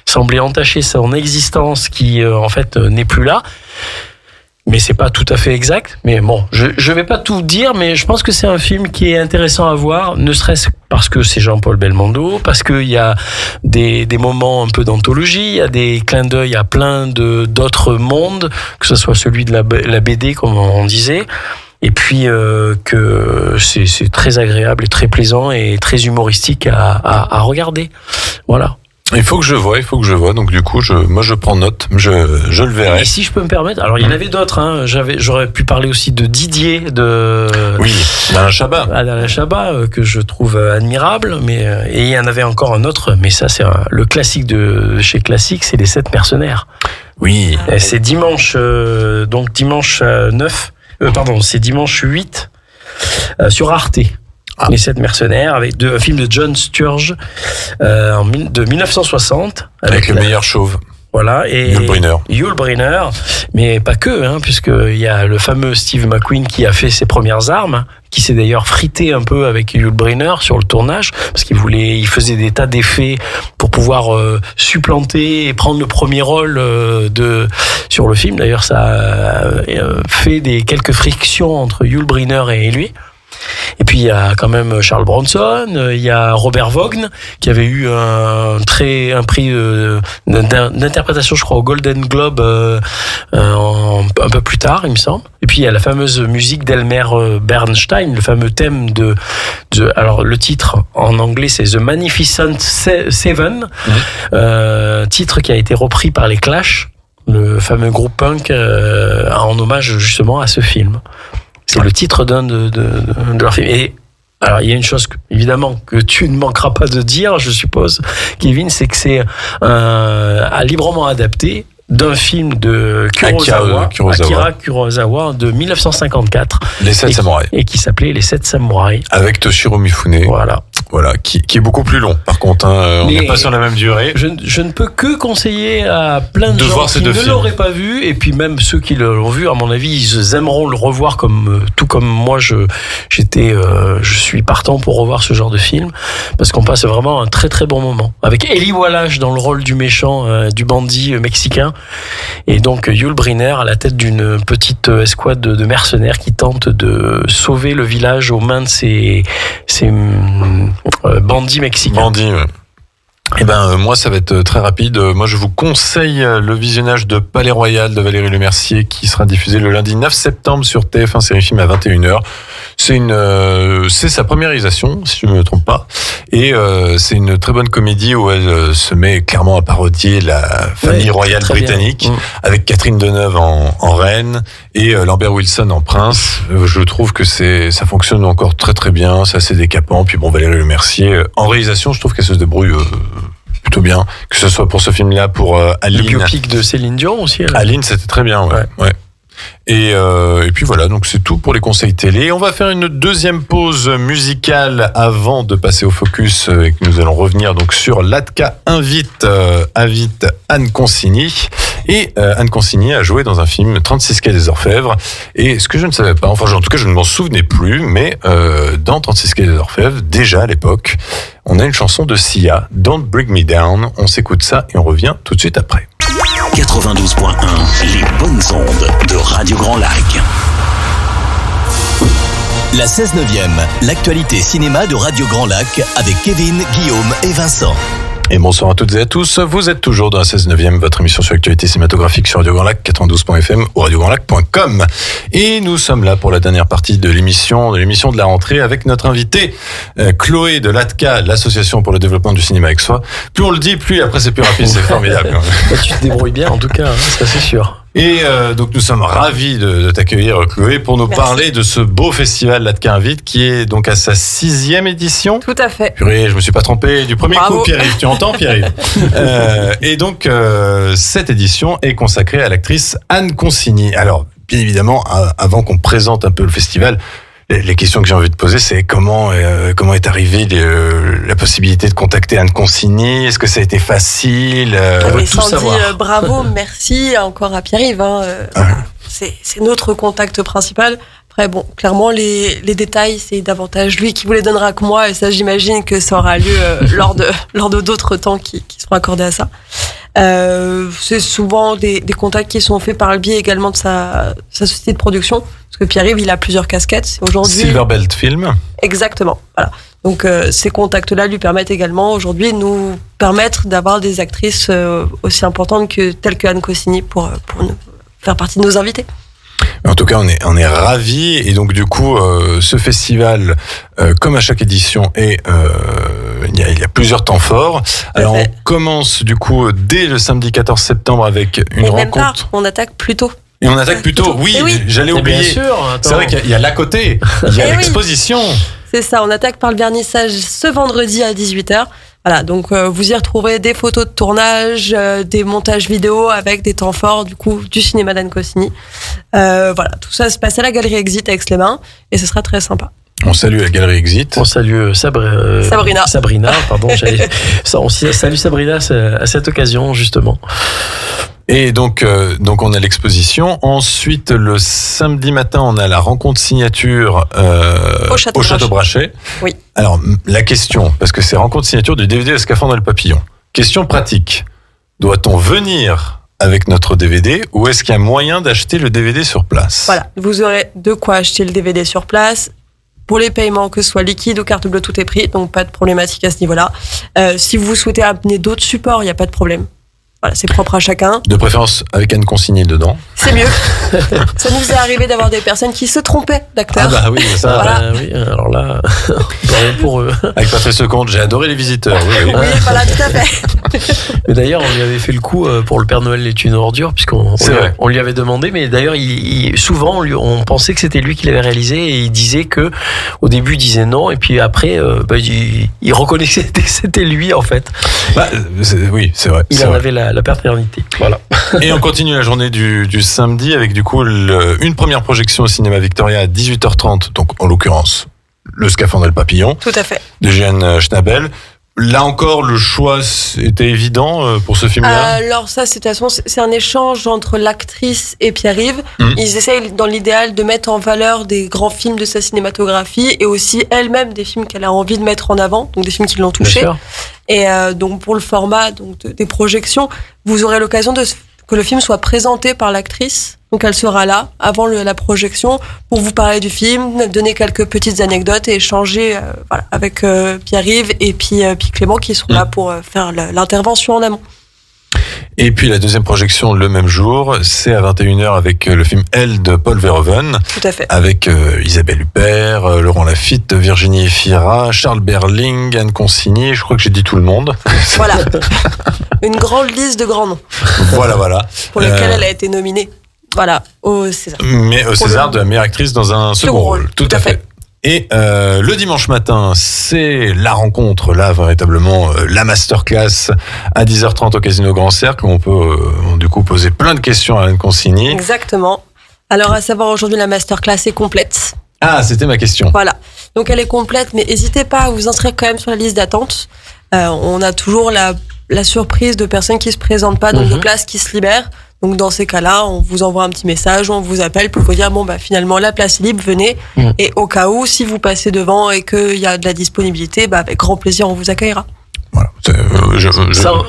semblait entacher son existence, qui en fait n'est plus là. Mais c'est pas tout à fait exact. Mais bon, je vais pas tout dire, mais je pense que c'est un film qui est intéressant à voir, ne serait-ce parce que c'est Jean-Paul Belmondo, parce qu'il y a des moments un peu d'anthologie, il y a des clins d'œil à plein d'autres mondes, que ce soit celui de la BD, comme on disait. Et puis que c'est très agréable et très plaisant et très humoristique à regarder. Voilà. Il faut que je vois. Donc du coup, moi je prends note, je le verrai. Et si je peux me permettre, alors il y en avait d'autres. Hein. J'aurais pu parler aussi de Didier, oui, d'Alain Chabat. D'Alain Chabat, que je trouve admirable. Et il y en avait encore un autre, mais ça c'est le classique de chez Classique, c'est Les 7 mercenaires. Oui. Et c'est dimanche 9. C'est dimanche 8 sur Arte. Les 7 mercenaires, avec un film de John Sturge de 1960. Avec le meilleur chauve. Voilà, et Yul Brynner, mais pas que, puisqu'il y a le fameux Steve McQueen qui a fait ses premières armes, qui s'est d'ailleurs frité un peu avec Yul Brynner sur le tournage, parce il faisait des tas d'effets pour pouvoir supplanter et prendre le premier rôle sur le film. D'ailleurs, ça a fait quelques frictions entre Yul Brynner et lui. Et puis il y a quand même Charles Bronson, il y a Robert Vaughn qui avait eu un prix d'interprétation, je crois, au Golden Globe un peu plus tard, il me semble. Et puis il y a la fameuse musique d'Elmer Bernstein, le fameux thème alors le titre en anglais c'est The Magnificent Seven, titre qui a été repris par les Clash, le fameux groupe punk, en hommage justement à ce film. C'est le titre d'un de leur film. Et alors, il y a une chose, évidemment, que tu ne manqueras pas de dire, je suppose, Kevin, c'est que c'est librement adapté d'un film de Akira Kurosawa de 1954. Les 7 samouraïs. Et qui s'appelait Les 7 samouraïs. Avec Toshiro Mifune. Voilà, qui est beaucoup plus long. Par contre, on n'est pas sur la même durée. Je ne peux que conseiller à plein de gens qui ne l'auraient pas vu, et puis même ceux qui l'ont vu, à mon avis, ils aimeront le revoir tout comme moi. Je suis partant pour revoir ce genre de film, parce qu'on passe vraiment un très très bon moment. Avec Eli Wallach dans le rôle du méchant, du bandit mexicain, et donc Yul Brynner à la tête d'une petite escouade de mercenaires qui tentent de sauver le village aux mains de ces bandits mexicains. Eh ben moi ça va être très rapide. Moi je vous conseille le visionnage de Palais Royal de Valérie Lemercier qui sera diffusé le lundi 9 septembre sur TF1 Série Film à 21h. C'est sa première réalisation, si je ne me trompe pas, et c'est une très bonne comédie où elle se met clairement à parodier la famille royale britannique, avec Catherine Deneuve en reine et Lambert Wilson en prince. Je trouve que ça fonctionne encore très très bien, c'est assez décapant. Puis bon, Valérie Lemercier en réalisation, je trouve qu'elle se débrouille plutôt bien, que ce soit pour ce film-là, pour Aline. Le biopic de Céline Dion aussi. Aline, c'était très bien, ouais. Et puis voilà, donc c'est tout pour les conseils télé. On va faire une deuxième pause musicale avant de passer au focus, et que nous allons revenir donc sur Latka invite Anne Consigny. Et Anne Consigny a joué dans un film 36 quai des Orfèvres. Et ce que je ne savais pas, enfin en tout cas je ne m'en souvenais plus, mais dans 36 quai des Orfèvres, déjà à l'époque, on a une chanson de Sia, Don't Bring Me Down. On s'écoute ça et on revient tout de suite après. 92.1, les bonnes ondes de Radio Grand Lac. La 16/9e, l'actualité cinéma de Radio Grand Lac avec Kevin, Guillaume et Vincent. Et bonsoir à toutes et à tous. Vous êtes toujours dans la 16/9e, votre émission sur l'actualité cinématographique sur Radio Grand Lac 92.fm ou radiograndlac.com. Et nous sommes là pour la dernière partie de l'émission de la rentrée avec notre invitée Chloé de l'ATCA, l'association pour le développement du cinéma avec soi. Plus on le dit, plus après c'est plus rapide, c'est formidable. Tu te débrouilles bien en tout cas, ça c'est sûr. Et donc nous sommes ravis de t'accueillir Chloé pour nous parler de ce beau festival l'ATCA Invite qui est donc à sa 6e édition. Tout à fait. Purée, je me suis pas trompé du premier coup, Pierre-Yves. Tu entends, Pierre-Yves? Et donc cette édition est consacrée à l'actrice Anne Consigny. Alors bien évidemment, avant qu'on présente un peu le festival, les questions que j'ai envie de poser, c'est comment est arrivée la possibilité de contacter Anne Consigny? Est-ce que ça a été facile? On veut tout savoir. Bravo, merci encore à Pierre-Yves. C'est notre contact principal. Après, bon, clairement, les détails, c'est davantage lui qui vous les donnera que moi. Et ça, j'imagine que ça aura lieu lors de d'autres temps qui seront accordés à ça. C'est souvent des contacts qui sont faits par le biais également de sa société de production. Parce que Pierre-Yves, il a plusieurs casquettes. Aujourd'hui, Silverbelt Film. Exactement. Voilà. Donc, ces contacts-là lui permettent également aujourd'hui de nous permettre d'avoir des actrices aussi importantes telles que Anne Consigny pour nous faire partie de nos invités. En tout cas, on est ravis. Et donc, du coup, ce festival, comme à chaque édition, il y a plusieurs temps forts. Alors, on commence, du coup, dès le samedi 14 septembre avec une rencontre. On attaque plus tôt. Et on attaque plus tôt. Oui, j'allais oublier. Bien sûr. C'est vrai qu'il y a l'à côté. Il y a l'exposition. C'est ça, on attaque par le vernissage ce vendredi à 18h. Voilà, donc vous y retrouverez des photos de tournage, des montages vidéo avec des temps forts du cinéma d'Anne Consigny. Voilà, tout ça se passe à la Galerie Exit à Aix-les-Bains et ce sera très sympa. On salue la Galerie Exit. On salue Sabrina. Sabrina, pardon. On salue Sabrina à cette occasion, justement. Et donc on a l'exposition. Ensuite, le samedi matin, on a la rencontre signature au Château Brachet. Oui. Alors, la question, parce que c'est rencontre signature du DVD Le Scaphandre et le Papillon. Question pratique. Doit-on venir avec notre DVD ou est-ce qu'il y a moyen d'acheter le DVD sur place? Voilà, vous aurez de quoi acheter le DVD sur place. Pour les paiements, que ce soit liquide ou carte bleue, tout est pris, donc pas de problématique à ce niveau-là. Si vous souhaitez amener d'autres supports, il n'y a pas de problème. Voilà, c'est propre à chacun. De préférence avec Anne Consigny dedans. C'est mieux. Ça nous est arrivé d'avoir des personnes qui se trompaient d'acteurs. Ah bah oui, ça. Voilà. Oui, alors là, pour eux. Avec Patrice Lecomte, j'ai adoré Les Visiteurs. Oui, voilà, tout à fait. Mais d'ailleurs, on lui avait fait le coup pour le Père Noël est une ordure, puisqu'on lui avait demandé. Mais d'ailleurs, souvent, on pensait que c'était lui qui l'avait réalisé et il disait que, au début, il disait non, et puis après, il reconnaissait que c'était lui en fait. Oui, c'est vrai. Il en avait la paternité. Voilà. Et on continue la journée du samedi avec du coup une première projection au cinéma Victoria à 18h30, donc en l'occurrence Le Scaphandre et le Papillon. Tout à fait. De Jeanne Schnabel. Là encore, le choix était évident pour ce film-là. Alors ça, c'est un échange entre l'actrice et Pierre-Yves. Ils essayent, dans l'idéal, de mettre en valeur des grands films de sa cinématographie et aussi elle-même des films qu'elle a envie de mettre en avant, donc des films qui l'ont touchée. Et donc pour le format des projections, vous aurez l'occasion que le film soit présenté par l'actrice. Donc elle sera là avant la projection pour vous parler du film, donner quelques petites anecdotes et échanger avec Pierre-Yves et puis Clément qui sont là pour faire l'intervention en amont. Et puis la deuxième projection le même jour, c'est à 21h avec le film Elle de Paul Verhoeven. Tout à fait. Avec Isabelle Huppert, Laurent Lafitte, Virginie Efira, Charles Berling, Anne Consigny, je crois que j'ai dit tout le monde. Voilà. Une grande liste de grands noms. Voilà. Pour lesquels elle a été nominée. Voilà, au César. Mais au César de la meilleure actrice dans un second rôle. Tout à fait. Et le dimanche matin, c'est la rencontre, là, véritablement, la masterclass à 10h30 au Casino Grand Cercle, où on peut du coup poser plein de questions à Anne Consigny. Exactement. Alors, à savoir, aujourd'hui, la masterclass est complète. Ah, c'était ma question. Voilà. Donc, elle est complète, mais n'hésitez pas à vous inscrire quand même sur la liste d'attente. On a toujours la surprise de personnes qui se présentent pas, donc de places qui se libèrent. Donc dans ces cas-là, on vous envoie un petit message, on vous appelle pour vous dire bon bah finalement la place est libre, venez. Et au cas où, si vous passez devant et qu'il y a de la disponibilité, bah avec grand plaisir on vous accueillera. Voilà.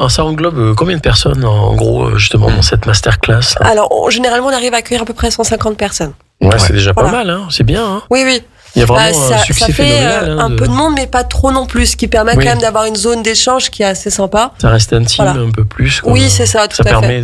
Ça englobe combien de personnes en gros justement dans cette masterclass là? Alors généralement on arrive à accueillir à peu près 150 personnes. Ouais, c'est déjà pas mal, hein. C'est bien. Hein. Oui. Il y a vraiment un succès ça fait phénoménal. un peu de monde, mais pas trop non plus, ce qui permet quand même d'avoir une zone d'échange qui est assez sympa. Ça reste intime un peu plus. Oui, c'est ça, tout à fait. Ça permet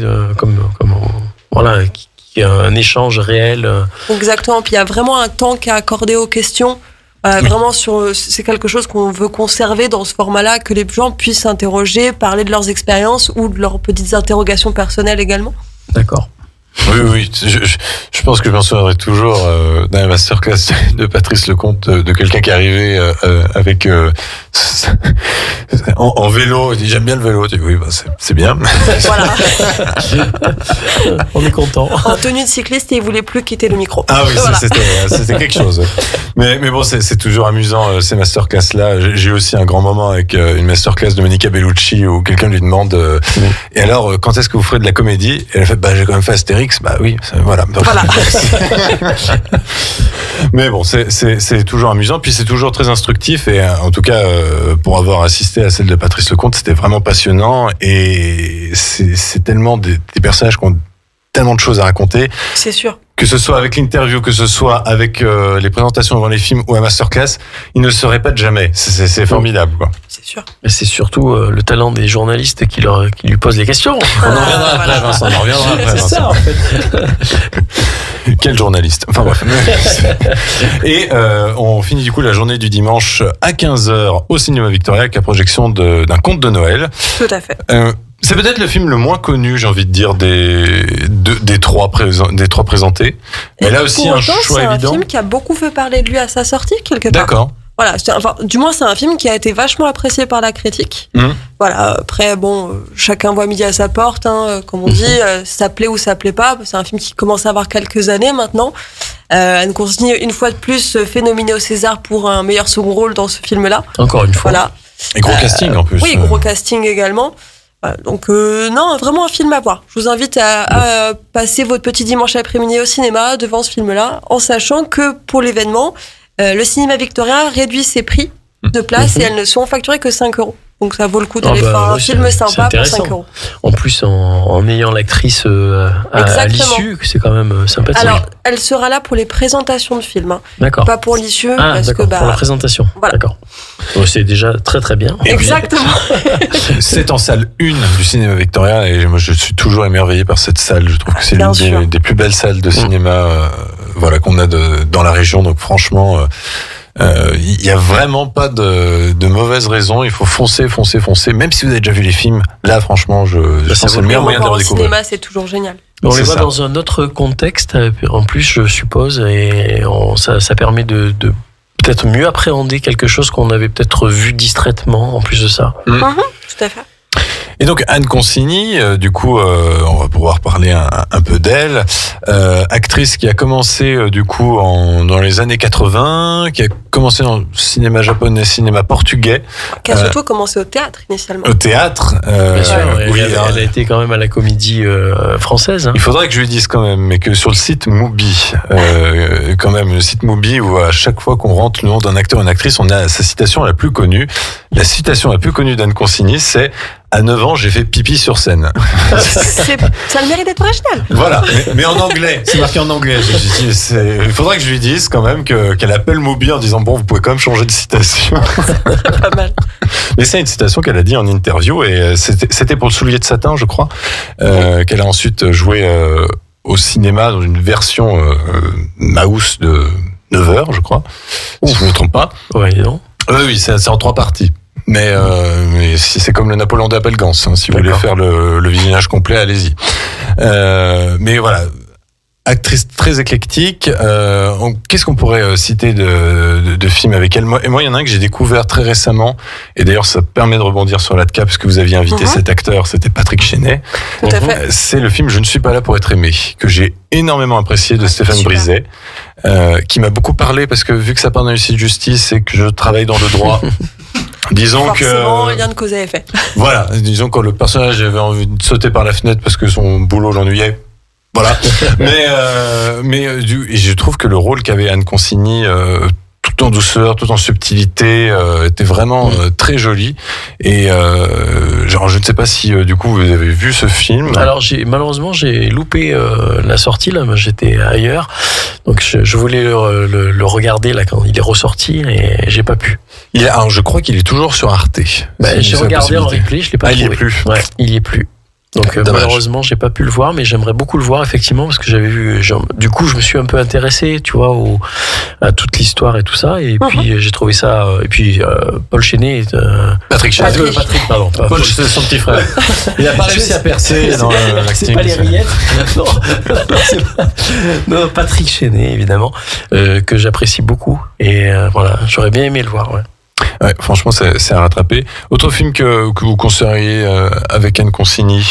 qu'il y ait un échange réel. Exactement. Puis il y a vraiment un temps qui est accordé aux questions. Vraiment, c'est quelque chose qu'on veut conserver dans ce format-là, que les gens puissent s'interroger, parler de leurs expériences ou de leurs petites interrogations personnelles également. D'accord. Oui. Je pense que je m'en souviendrai toujours dans la masterclass de Patrice Lecomte, de quelqu'un qui est arrivé avec en vélo. Il dit j'aime bien le vélo. Je dis oui, bah, c'est bien. Voilà. On est content. En tenue de cycliste, et il voulait plus quitter le micro. Ah oui, voilà. C'était quelque chose. Mais bon, c'est toujours amusant ces masterclass là. J'ai eu aussi un grand moment avec une masterclass de Monica Bellucci où quelqu'un lui demande et alors quand est-ce que vous ferez de la comédie? Et elle fait bah j'ai quand même fait Astérix. Bah oui, voilà. Mais bon, c'est toujours amusant, puis c'est toujours très instructif, et en tout cas, pour avoir assisté à celle de Patrice Lecomte, c'était vraiment passionnant, et c'est tellement des personnages qui ont tellement de choses à raconter. C'est sûr. Que ce soit avec l'interview, que ce soit avec les présentations devant les films ou à masterclass, ils ne se répètent jamais. C'est formidable, quoi. C'est sûr. Mais c'est surtout le talent des journalistes qui lui posent les questions. On en reviendra après, Vincent. On en reviendra après. C'est ça, en fait. Quel journaliste. Enfin bref. Et on finit du coup la journée du dimanche à 15h au Cinéma Victoria avec la projection d'un conte de Noël. Tout à fait. C'est peut-être le film le moins connu, j'ai envie de dire, des trois présentés. Mais là aussi, un choix évident. C'est un film qui a beaucoup fait parler de lui à sa sortie, quelque part. D'accord. Voilà, du moins, c'est un film qui a été vachement apprécié par la critique. Voilà, après, bon, chacun voit midi à sa porte, hein, comme on dit, ça plaît ou ça plaît pas. C'est un film qui commence à avoir quelques années maintenant. Anne Consigny, une fois de plus, fait nominer au César pour un meilleur second rôle dans ce film-là. Encore une fois. Voilà. Et gros casting en plus. Oui, gros casting également. Donc non, vraiment un film à voir. Je vous invite à passer votre petit dimanche après-midi au cinéma devant ce film-là, en sachant que pour l'événement, le Cinéma Victoria réduit ses prix de place et elles ne sont facturées que 5 €. Donc ça vaut le coup d'aller faire un film sympa pour 5 €. En plus, en ayant l'actrice à l'issue, c'est quand même sympathique. Alors, elle sera là pour les présentations de films. Hein. D'accord. Pas pour l'issue. Ah, d'accord, pour la présentation. Voilà. D'accord. Donc, c'est déjà très très bien. Et exactement. C'est en salle 1 du Cinéma Victoria et moi je suis toujours émerveillé par cette salle. Je trouve que c'est l'une des plus belles salles de cinéma voilà, qu'on a dans la région. Donc franchement... il y a vraiment pas de mauvaises raisons. Il faut foncer. Même si vous avez déjà vu les films, là, franchement, je pense que c'est le meilleur moyen de le découvrir. Au cinéma, c'est toujours génial. On les voit dans un autre contexte, en plus, je suppose, et ça permet de peut-être mieux appréhender quelque chose qu'on avait peut-être vu distraitement, en plus de ça. Tout à fait. Et donc Anne Consigny, du coup, on va pouvoir parler un peu d'elle, actrice qui a commencé du coup dans les années 80, qui a commencé dans le cinéma japonais, cinéma portugais. Qui a surtout commencé au théâtre initialement. Au théâtre, bien sûr. Oui, elle a été quand même à la comédie française. Hein. Il faudrait que je lui dise quand même, mais que sur le site Mubi, quand même le site Mubi où à chaque fois qu'on rentre le nom d'un acteur ou une actrice, on a sa citation la plus connue. La citation la plus connue d'Anne Consigny, c'est à 9 ans, j'ai fait pipi sur scène. Ça a le mérite d'être original. Voilà, mais en anglais. C'est marqué en anglais. Il faudrait que je lui dise quand même qu'elle appelle Mubi en disant bon, vous pouvez quand même changer de citation. Pas mal. Mais c'est une citation qu'elle a dit en interview et c'était pour le Soulier de satin, je crois, qu'elle a ensuite joué au cinéma dans une version Maus de 9 heures, je crois, si je ne me trompe pas. Ouais, non. Oui, c'est en 3 parties. Mais c'est comme le Napoléon d'Appelgance, hein, si vous voulez faire le visionnage complet, allez-y. Mais voilà, actrice très éclectique. Qu'est-ce qu'on pourrait citer de films avec elle? Et moi, il y en a un que j'ai découvert très récemment, et d'ailleurs ça permet de rebondir sur l'ADCA, parce que vous aviez invité cet acteur, c'était Patrick Chenet. Tout à fait. C'est le film Je ne suis pas là pour être aimé, que j'ai énormément apprécié, de Stéphane Brisé, qui m'a beaucoup parlé, parce que vu que ça parle d'un huissier de justice et que je travaille dans le droit... Disons forcément, que rien de cause à effet. voilà, disons que le personnage avait envie de sauter par la fenêtre parce que son boulot l'ennuyait. Voilà. Et je trouve que le rôle qu'avait Anne Consigny, tout en douceur, tout en subtilité, était vraiment très joli. Et genre, je ne sais pas si du coup vous avez vu ce film. Alors malheureusement j'ai loupé la sortie là, j'étais ailleurs, donc je voulais le regarder là quand il est ressorti et j'ai pas pu. Alors, je crois qu'il est toujours sur Arte. J'ai regardé en replay, je l'ai pas trouvé. Il y est plus. Ouais, il y est plus. Donc malheureusement j'ai pas pu le voir, mais j'aimerais beaucoup le voir effectivement parce que j'avais vu, du coup je me suis un peu intéressé, tu vois, à toute l'histoire et tout ça, et puis j'ai trouvé ça, et puis Paul Chenet, Patrick, pardon, Paul c'est son petit frère. Il a pas réussi à percer dans l'acting. C'est pas les rillettes, non, Patrick Chenet évidemment, que j'apprécie beaucoup, et voilà, j'aurais bien aimé le voir. Ouais. Ouais, franchement, c'est à rattraper. Autre film que vous conseilleriez avec Anne Consigny?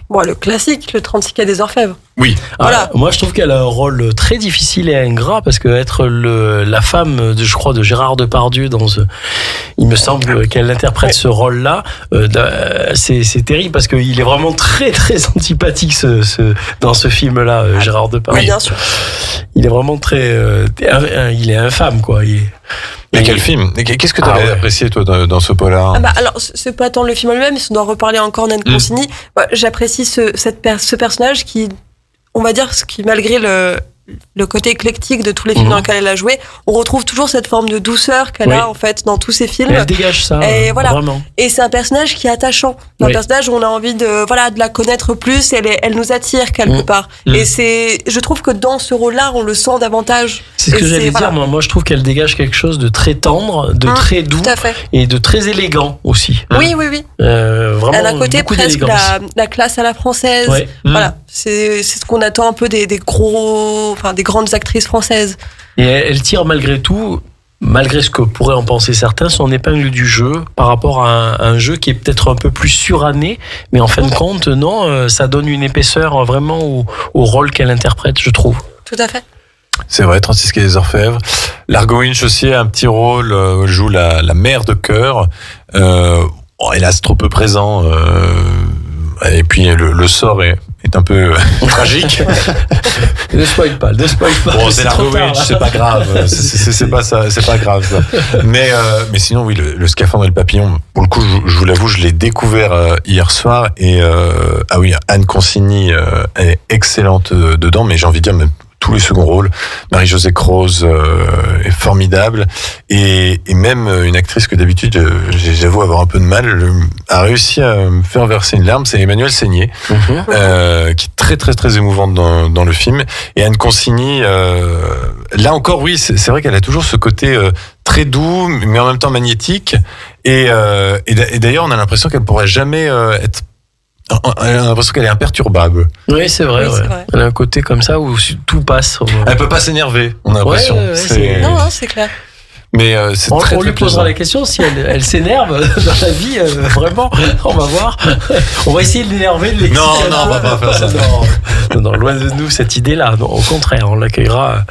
Bon, le classique, le 36 quai des Orfèvres. Oui. Voilà. Moi, je trouve qu'elle a un rôle très difficile et ingrat parce que être la femme, je crois, de Gérard Depardieu il me semble qu'elle interprète ce rôle-là. C'est terrible parce qu'il est vraiment très très antipathique dans ce film-là, Gérard Depardieu. Oui, bien sûr. Il est vraiment très, il est infâme, quoi. Mais quel film? Qu'est-ce que tu avais apprécié, toi, dans ce polar? Alors, c'est pas tant le film lui-même, mais si on doit reparler encore d'Anne Consigny, j'apprécie ce personnage qui, on va dire, malgré le côté éclectique de tous les films dans lesquels elle a joué, on retrouve toujours cette forme de douceur qu'elle a en fait dans tous ses films. Et elle dégage ça, et voilà. Vraiment. Et c'est un personnage qui est attachant. Un personnage où on a envie de la connaître plus. Elle nous attire quelque part. Et je trouve que dans ce rôle-là, on le sent davantage. C'est ce que j'allais dire. Moi, je trouve qu'elle dégage quelque chose de très tendre, de très doux et de très élégant aussi. Oui. Vraiment. Elle a un côté presque la classe à la française. Voilà. C'est ce qu'on attend un peu des grandes actrices françaises. Et elle tire malgré tout, malgré ce que pourraient en penser certains, son épingle du jeu par rapport à un jeu qui est peut-être un peu plus suranné, mais en fin de compte, non, ça donne une épaisseur vraiment au rôle qu'elle interprète, je trouve. Tout à fait. C'est vrai, 36 quai des Orfèvres. Largo Winch aussi a un petit rôle, joue la mère de cœur. Hélas, trop peu présent. Et puis le sort est un peu tragique. Ne spoil pas. Bon, c'est Largo Winch, c'est pas grave. C'est pas grave. Ça. Mais sinon, oui, le Scaphandre et le papillon. Pour le coup, je vous l'avoue, je l'ai découvert hier soir et Anne Consigny est excellente dedans, mais j'ai envie de dire même tous les seconds rôles. Marie-Josée Croze est formidable et même une actrice que d'habitude j'avoue avoir un peu de mal a réussi à me faire verser une larme, c'est Emmanuelle Seigné, qui est très très très émouvante dans le film. Et Anne Consigny, là encore oui, c'est vrai qu'elle a toujours ce côté très doux mais en même temps magnétique et d'ailleurs on a l'impression qu'elle pourrait jamais être. Elle a l'impression qu'elle est imperturbable. Oui, c'est vrai. Elle a un côté comme ça où tout passe. Elle peut pas s'énerver, on a l'impression. Non, c'est clair. Mais c'est très, on lui posera la question si elle s'énerve dans la vie, vraiment. On va voir. On va essayer de l'énerver, de l'exciter. Non, on va pas faire ça. Non, loin de nous cette idée-là. Non, au contraire, on l'accueillera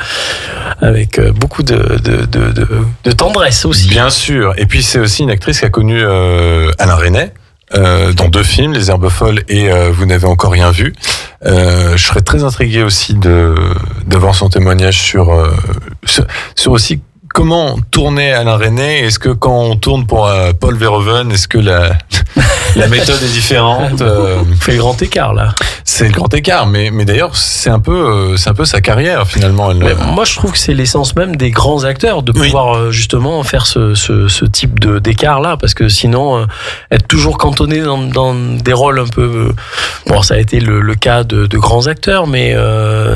avec beaucoup de tendresse aussi. Bien sûr. Et puis c'est aussi une actrice qui a connu Alain Resnais. Dans 2 films, Les Herbes Folles et Vous n'avez encore rien vu. Je serais très intrigué aussi de voir son témoignage sur aussi comment tourner Alain Resnais. Est-ce que quand on tourne pour Paul Verhoeven, est-ce que la méthode est différente? Fait le grand écart là. C'est le grand écart, mais d'ailleurs c'est un peu sa carrière finalement. Moi je trouve que c'est l'essence même des grands acteurs de pouvoir justement faire ce type d'écart là, parce que sinon être toujours cantonné dans des rôles un peu bon, ça a été le cas de grands acteurs, mais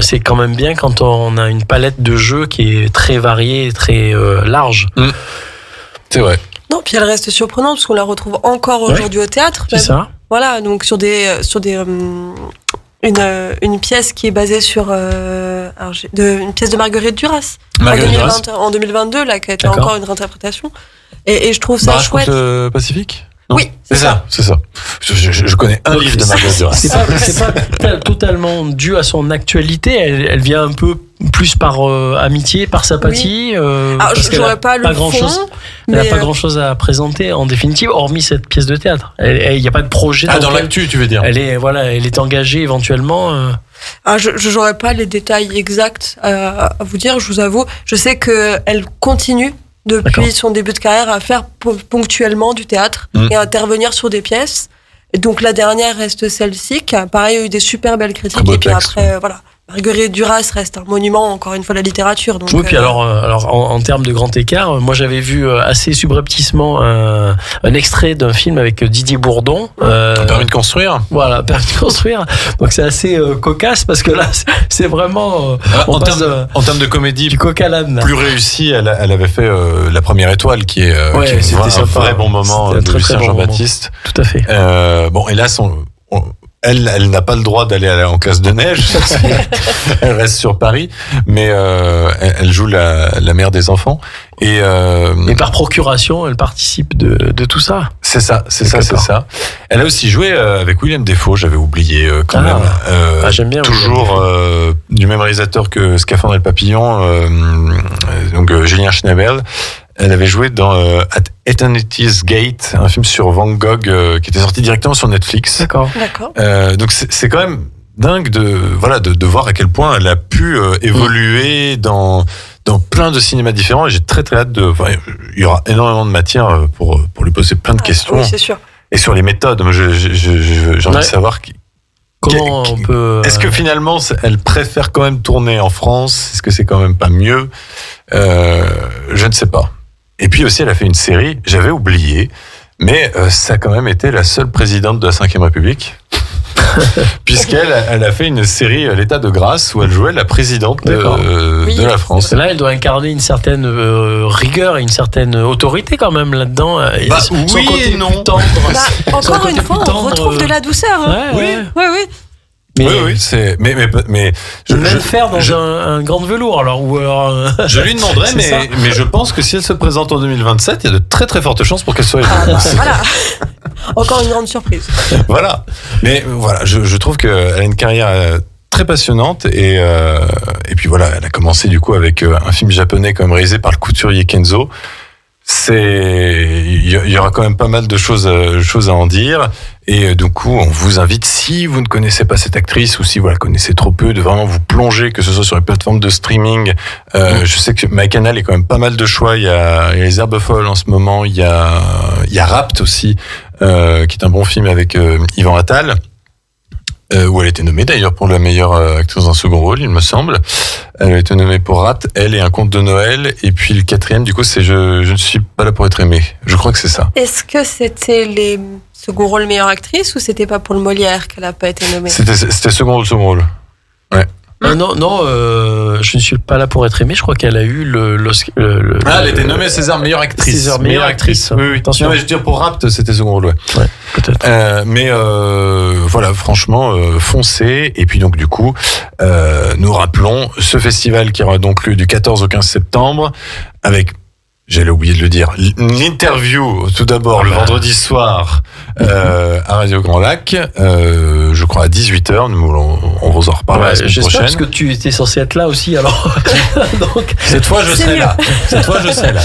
c'est quand même bien quand on a une palette de jeux qui est très variée et très large. C'est vrai. Non, puis elle reste surprenante parce qu'on la retrouve encore aujourd'hui au théâtre. C'est ça. Voilà, donc sur une pièce qui est basée sur une pièce de Marguerite Duras. En 2022, là, qui a été encore une réinterprétation. Et je trouve ça chouette. Le Pacifique. Non, oui, c'est ça. Je connais un livre de Marguerite Duras. C'est pas totalement dû à son actualité. Elle vient un peu plus par amitié, par sympathie. Je n'aurais pas le fond. Elle n'a pas grand-chose à présenter en définitive, hormis cette pièce de théâtre. Il n'y a pas de projet. Dans l'actu, tu veux dire. Elle est engagée éventuellement. Je n'aurais pas les détails exacts à vous dire, je vous avoue. Je sais qu'elle continue depuis son début de carrière à faire ponctuellement du théâtre et à intervenir sur des pièces. Et donc la dernière reste celle-ci, qui a pareil eu des super belles critiques. Et puis après, voilà. Marguerite Duras reste un monument, encore une fois, de la littérature. Donc, oui, puis alors en termes de grand écart, moi j'avais vu assez subrepticement un extrait d'un film avec Didier Bourdon. Permis de construire. Voilà, Permis de construire. Donc c'est assez cocasse parce que là, c'est vraiment en termes de comédie du coq à l'âne. Plus réussi, elle avait fait La Première Étoile, qui est un vrai bon moment de Lucien Jean-Baptiste. Tout à fait. Hélas, elle n'a pas le droit d'aller en classe de neige. Elle reste sur Paris, mais elle joue la mère des enfants. Et par procuration, elle participe de tout ça. C'est ça. Elle a aussi joué avec William Defoe, j'avais oublié quand même. J'aime bien. Toujours du même réalisateur que Scaphandre et le Papillon, donc Julien Schnabel. Elle avait joué dans At Eternity's Gate, un film sur Van Gogh qui était sorti directement sur Netflix. D'accord. Donc c'est quand même dingue de voir à quel point elle a pu évoluer dans plein de cinémas différents. Et j'ai très très hâte il y aura énormément de matière pour lui poser plein de questions. Oui, c'est sûr. Et sur les méthodes, j'ai envie de savoir comment on peut. Est-ce que finalement elle préfère quand même tourner en France? Est-ce que c'est quand même pas mieux? Je ne sais pas. Et puis aussi, elle a fait une série, j'avais oublié, mais ça a quand même été la seule présidente de la Ve République, puisqu'elle a fait une série L'État de grâce, où elle jouait la présidente de la France. Là, elle doit incarner une certaine rigueur et une certaine autorité quand même là-dedans. Oui et non. Encore une fois, on retrouve de la douceur. Hein. Oui. Oui, c'est mais je vais le faire dans un grand velours alors je lui demanderai mais je pense que si elle se présente en 2027, il y a de très très fortes chances pour qu'elle soit élue. Voilà. Encore une grande surprise. Voilà. Mais voilà, je trouve qu'elle a une carrière très passionnante et puis voilà, elle a commencé du coup avec un film japonais quand même réalisé par le couturier Kenzo. Il y aura quand même pas mal de choses à en dire. Et du coup, on vous invite, si vous ne connaissez pas cette actrice ou si vous la connaissez trop peu, de vraiment vous plonger, que ce soit sur les plateformes de streaming. Je sais que MyCanal est quand même pas mal de choix. Il y a Les Herbes Folles en ce moment. Il y a Rapt aussi, qui est un bon film avec Yvan Attal. Où elle a été nommée d'ailleurs pour la meilleure actrice dans un second rôle, il me semble. Elle a été nommée pour Rapt, elle et Un conte de Noël. Et puis le quatrième, du coup, c'est Je ne suis pas là pour être aimée. Je crois que c'est ça. Est-ce que c'était les second rôle meilleure actrice ou c'était pas pour le Molière qu'elle a pas été nommée? C'était second rôle. Ouais. Non, je ne suis pas là pour être aimée. Je crois qu'elle a eu elle était nommée César meilleure actrice. César meilleure actrice. Oui. Attention. Non, mais je veux dire pour Rapt, c'était second rôle. Ouais, peut-être. Mais voilà, franchement, foncez. Et puis donc du coup, nous rappelons ce festival qui aura donc lieu du 14 au 15 septembre avec. J'allais oublier de le dire. L'interview, tout d'abord, le vendredi soir, à Radio Grand Lac, je crois à 18h. On vous en reparlera la semaine prochaine. J'espère que tu étais censé être là aussi, alors. Donc, cette fois, je serai là.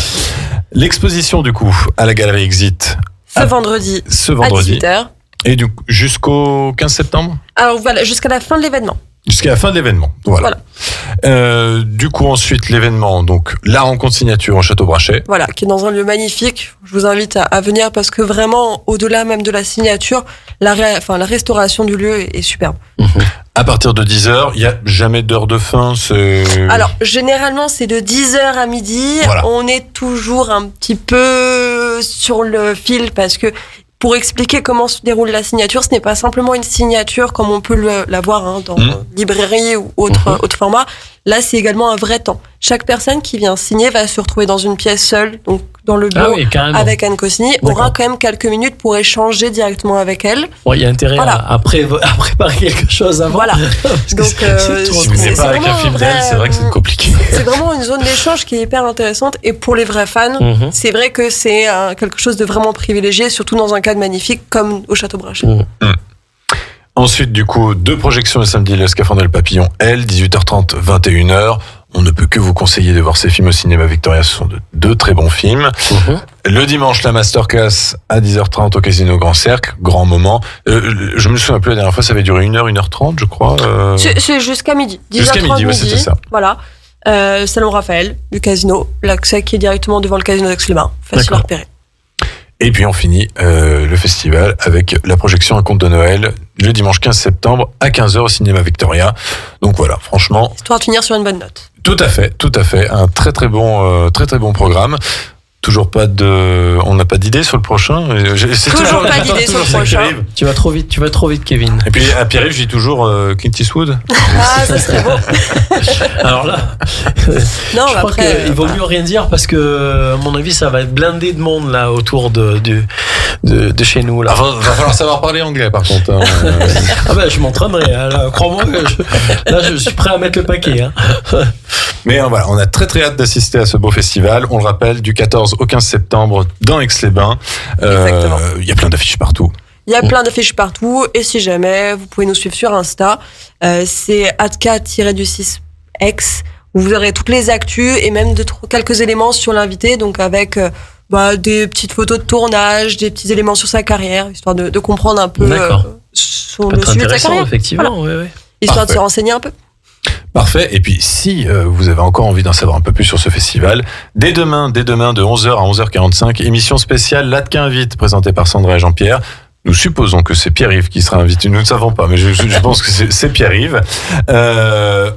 L'exposition, du coup, à la Galerie Exit. Ce vendredi. À 18h. Et du coup, jusqu'au 15 septembre? Alors voilà, jusqu'à la fin de l'événement. Jusqu'à la fin de l'événement, voilà. Du coup, ensuite, l'événement, donc la rencontre signature au Château Brachet. Voilà, qui est dans un lieu magnifique. Je vous invite à venir parce que vraiment, au-delà même de la signature, la restauration du lieu est superbe. À partir de 10h, il n'y a jamais d'heure de fin. Alors, généralement, c'est de 10h à midi. Voilà. On est toujours un petit peu sur le fil parce que pour expliquer comment se déroule la signature, ce n'est pas simplement une signature comme on peut l'avoir dans librairie ou autre format. Là, c'est également un vrai temps. chaque personne qui vient signer va se retrouver dans une pièce seule, donc dans le bureau avec Anne Cossigny, aura quand même quelques minutes pour échanger directement avec elle. Bon, il y a intérêt à préparer quelque chose avant. Voilà. Donc, si vous n'êtes pas avec un film d'elle, c'est vrai que c'est compliqué. C'est vraiment une zone d'échange qui est hyper intéressante. Et pour les vrais fans, c'est vrai que c'est quelque chose de vraiment privilégié, surtout dans un cadre magnifique comme au Château Brachet. Ensuite, du coup, 2 projections le samedi, Le Scaphandre et le Papillon, 18h30, 21h. On ne peut que vous conseiller de voir ces films au cinéma Victoria. Ce sont deux très bons films. Le dimanche, la Masterclass à 10h30 au Casino Grand Cercle. Grand moment. Je me souviens plus la dernière fois, ça avait duré 1h30, je crois. C'est jusqu'à midi. 10h30 jusqu'à midi, ouais, c'était ça. Voilà. Salon Raphaël, du casino. L'accès qui est directement devant le casino d'Aix-les-Bains. Facile à repérer. Et puis on finit le festival avec la projection Un conte de Noël le dimanche 15 septembre à 15h au cinéma Victoria. Donc voilà, franchement. Histoire de finir sur une bonne note. Tout à fait. Un très bon programme. Toujours pas on n'a pas d'idée sur le prochain. C'est toujours pas d'idée sur le prochain. Tu vas trop vite, Kevin. Et puis à Pierre-Yves, je dis toujours Clint Eastwood. Ah, ça serait beau. Alors là, non, je crois qu'il vaut mieux rien dire parce que, à mon avis, ça va être blindé de monde là autour de chez nous là. Va falloir savoir parler anglais par contre. Ah ben, je m'entraînerai. Crois-moi, là, je suis prêt à mettre le paquet. Hein. Mais voilà, on a très hâte d'assister à ce beau festival. On le rappelle, du 14 au 15 septembre dans Aix-les-Bains. Il y a plein d'affiches partout. Il y a plein d'affiches partout. Et si jamais, vous pouvez nous suivre sur Insta. C'est @k-6x, où vous aurez toutes les actus et même quelques éléments sur l'invité. Donc avec des petites photos de tournage, des petits éléments sur sa carrière, histoire de comprendre un peu le sujet de sa carrière. Effectivement, voilà. Oui. Histoire de se renseigner un peu. Parfait. Et puis, si vous avez encore envie d'en savoir un peu plus sur ce festival, dès demain de 11h à 11h45, émission spéciale Latke invite, présentée par Sandra et Jean-Pierre. Nous supposons que c'est Pierre-Yves qui sera invité. Nous ne savons pas, mais je pense que c'est Pierre-Yves.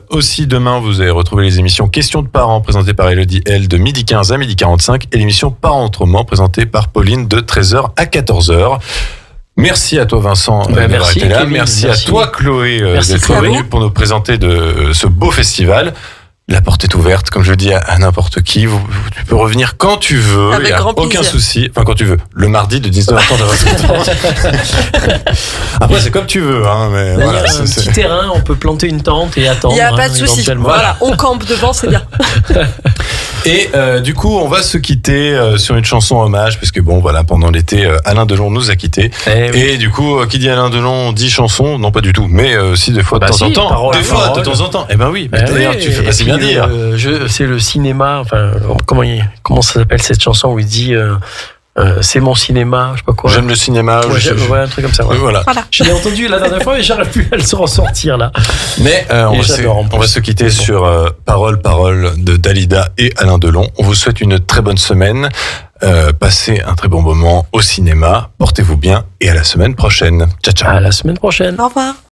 Aussi, demain, vous allez retrouver les émissions Questions de parents, présentées par Elodie L, de 12h15 à 12h45, et l'émission Parents autrement, présentée par Pauline, de 13h à 14h. Merci à toi Vincent d'avoir été là. Merci à toi Chloé d'être venue pour nous présenter de ce beau festival. La porte est ouverte, comme je le dis à n'importe qui. Tu peux revenir quand tu veux, il n'y a aucun souci. Enfin, quand tu veux. Le mardi de 19h30 à 20h30. Après, c'est comme tu veux. Hein, mais il y a un petit terrain, on peut planter une tente et attendre. Il n'y a pas de souci. Voilà, on campe devant, c'est bien. Et du coup, on va se quitter sur une chanson hommage, parce que bon, voilà, pendant l'été, Alain Delon nous a quittés. Et du coup, qui dit Alain Delon dit chanson, non pas du tout, mais si des fois de temps en temps. Des fois de temps en temps. Eh ben oui. Mais d'ailleurs, tu fais pas si bien dire. C'est le cinéma. Enfin, comment ça s'appelle cette chanson où il dit. C'est mon cinéma, je sais pas quoi. J'aime le cinéma. Ouais, un truc comme ça. Ouais. Voilà. Je l'ai entendu la dernière fois, mais j'arrive plus à le ressortir là. Mais on va se quitter sur Parole de Dalida et Alain Delon. On vous souhaite une très bonne semaine. Passez un très bon moment au cinéma. Portez-vous bien et à la semaine prochaine. Ciao, ciao. À la semaine prochaine. Au revoir.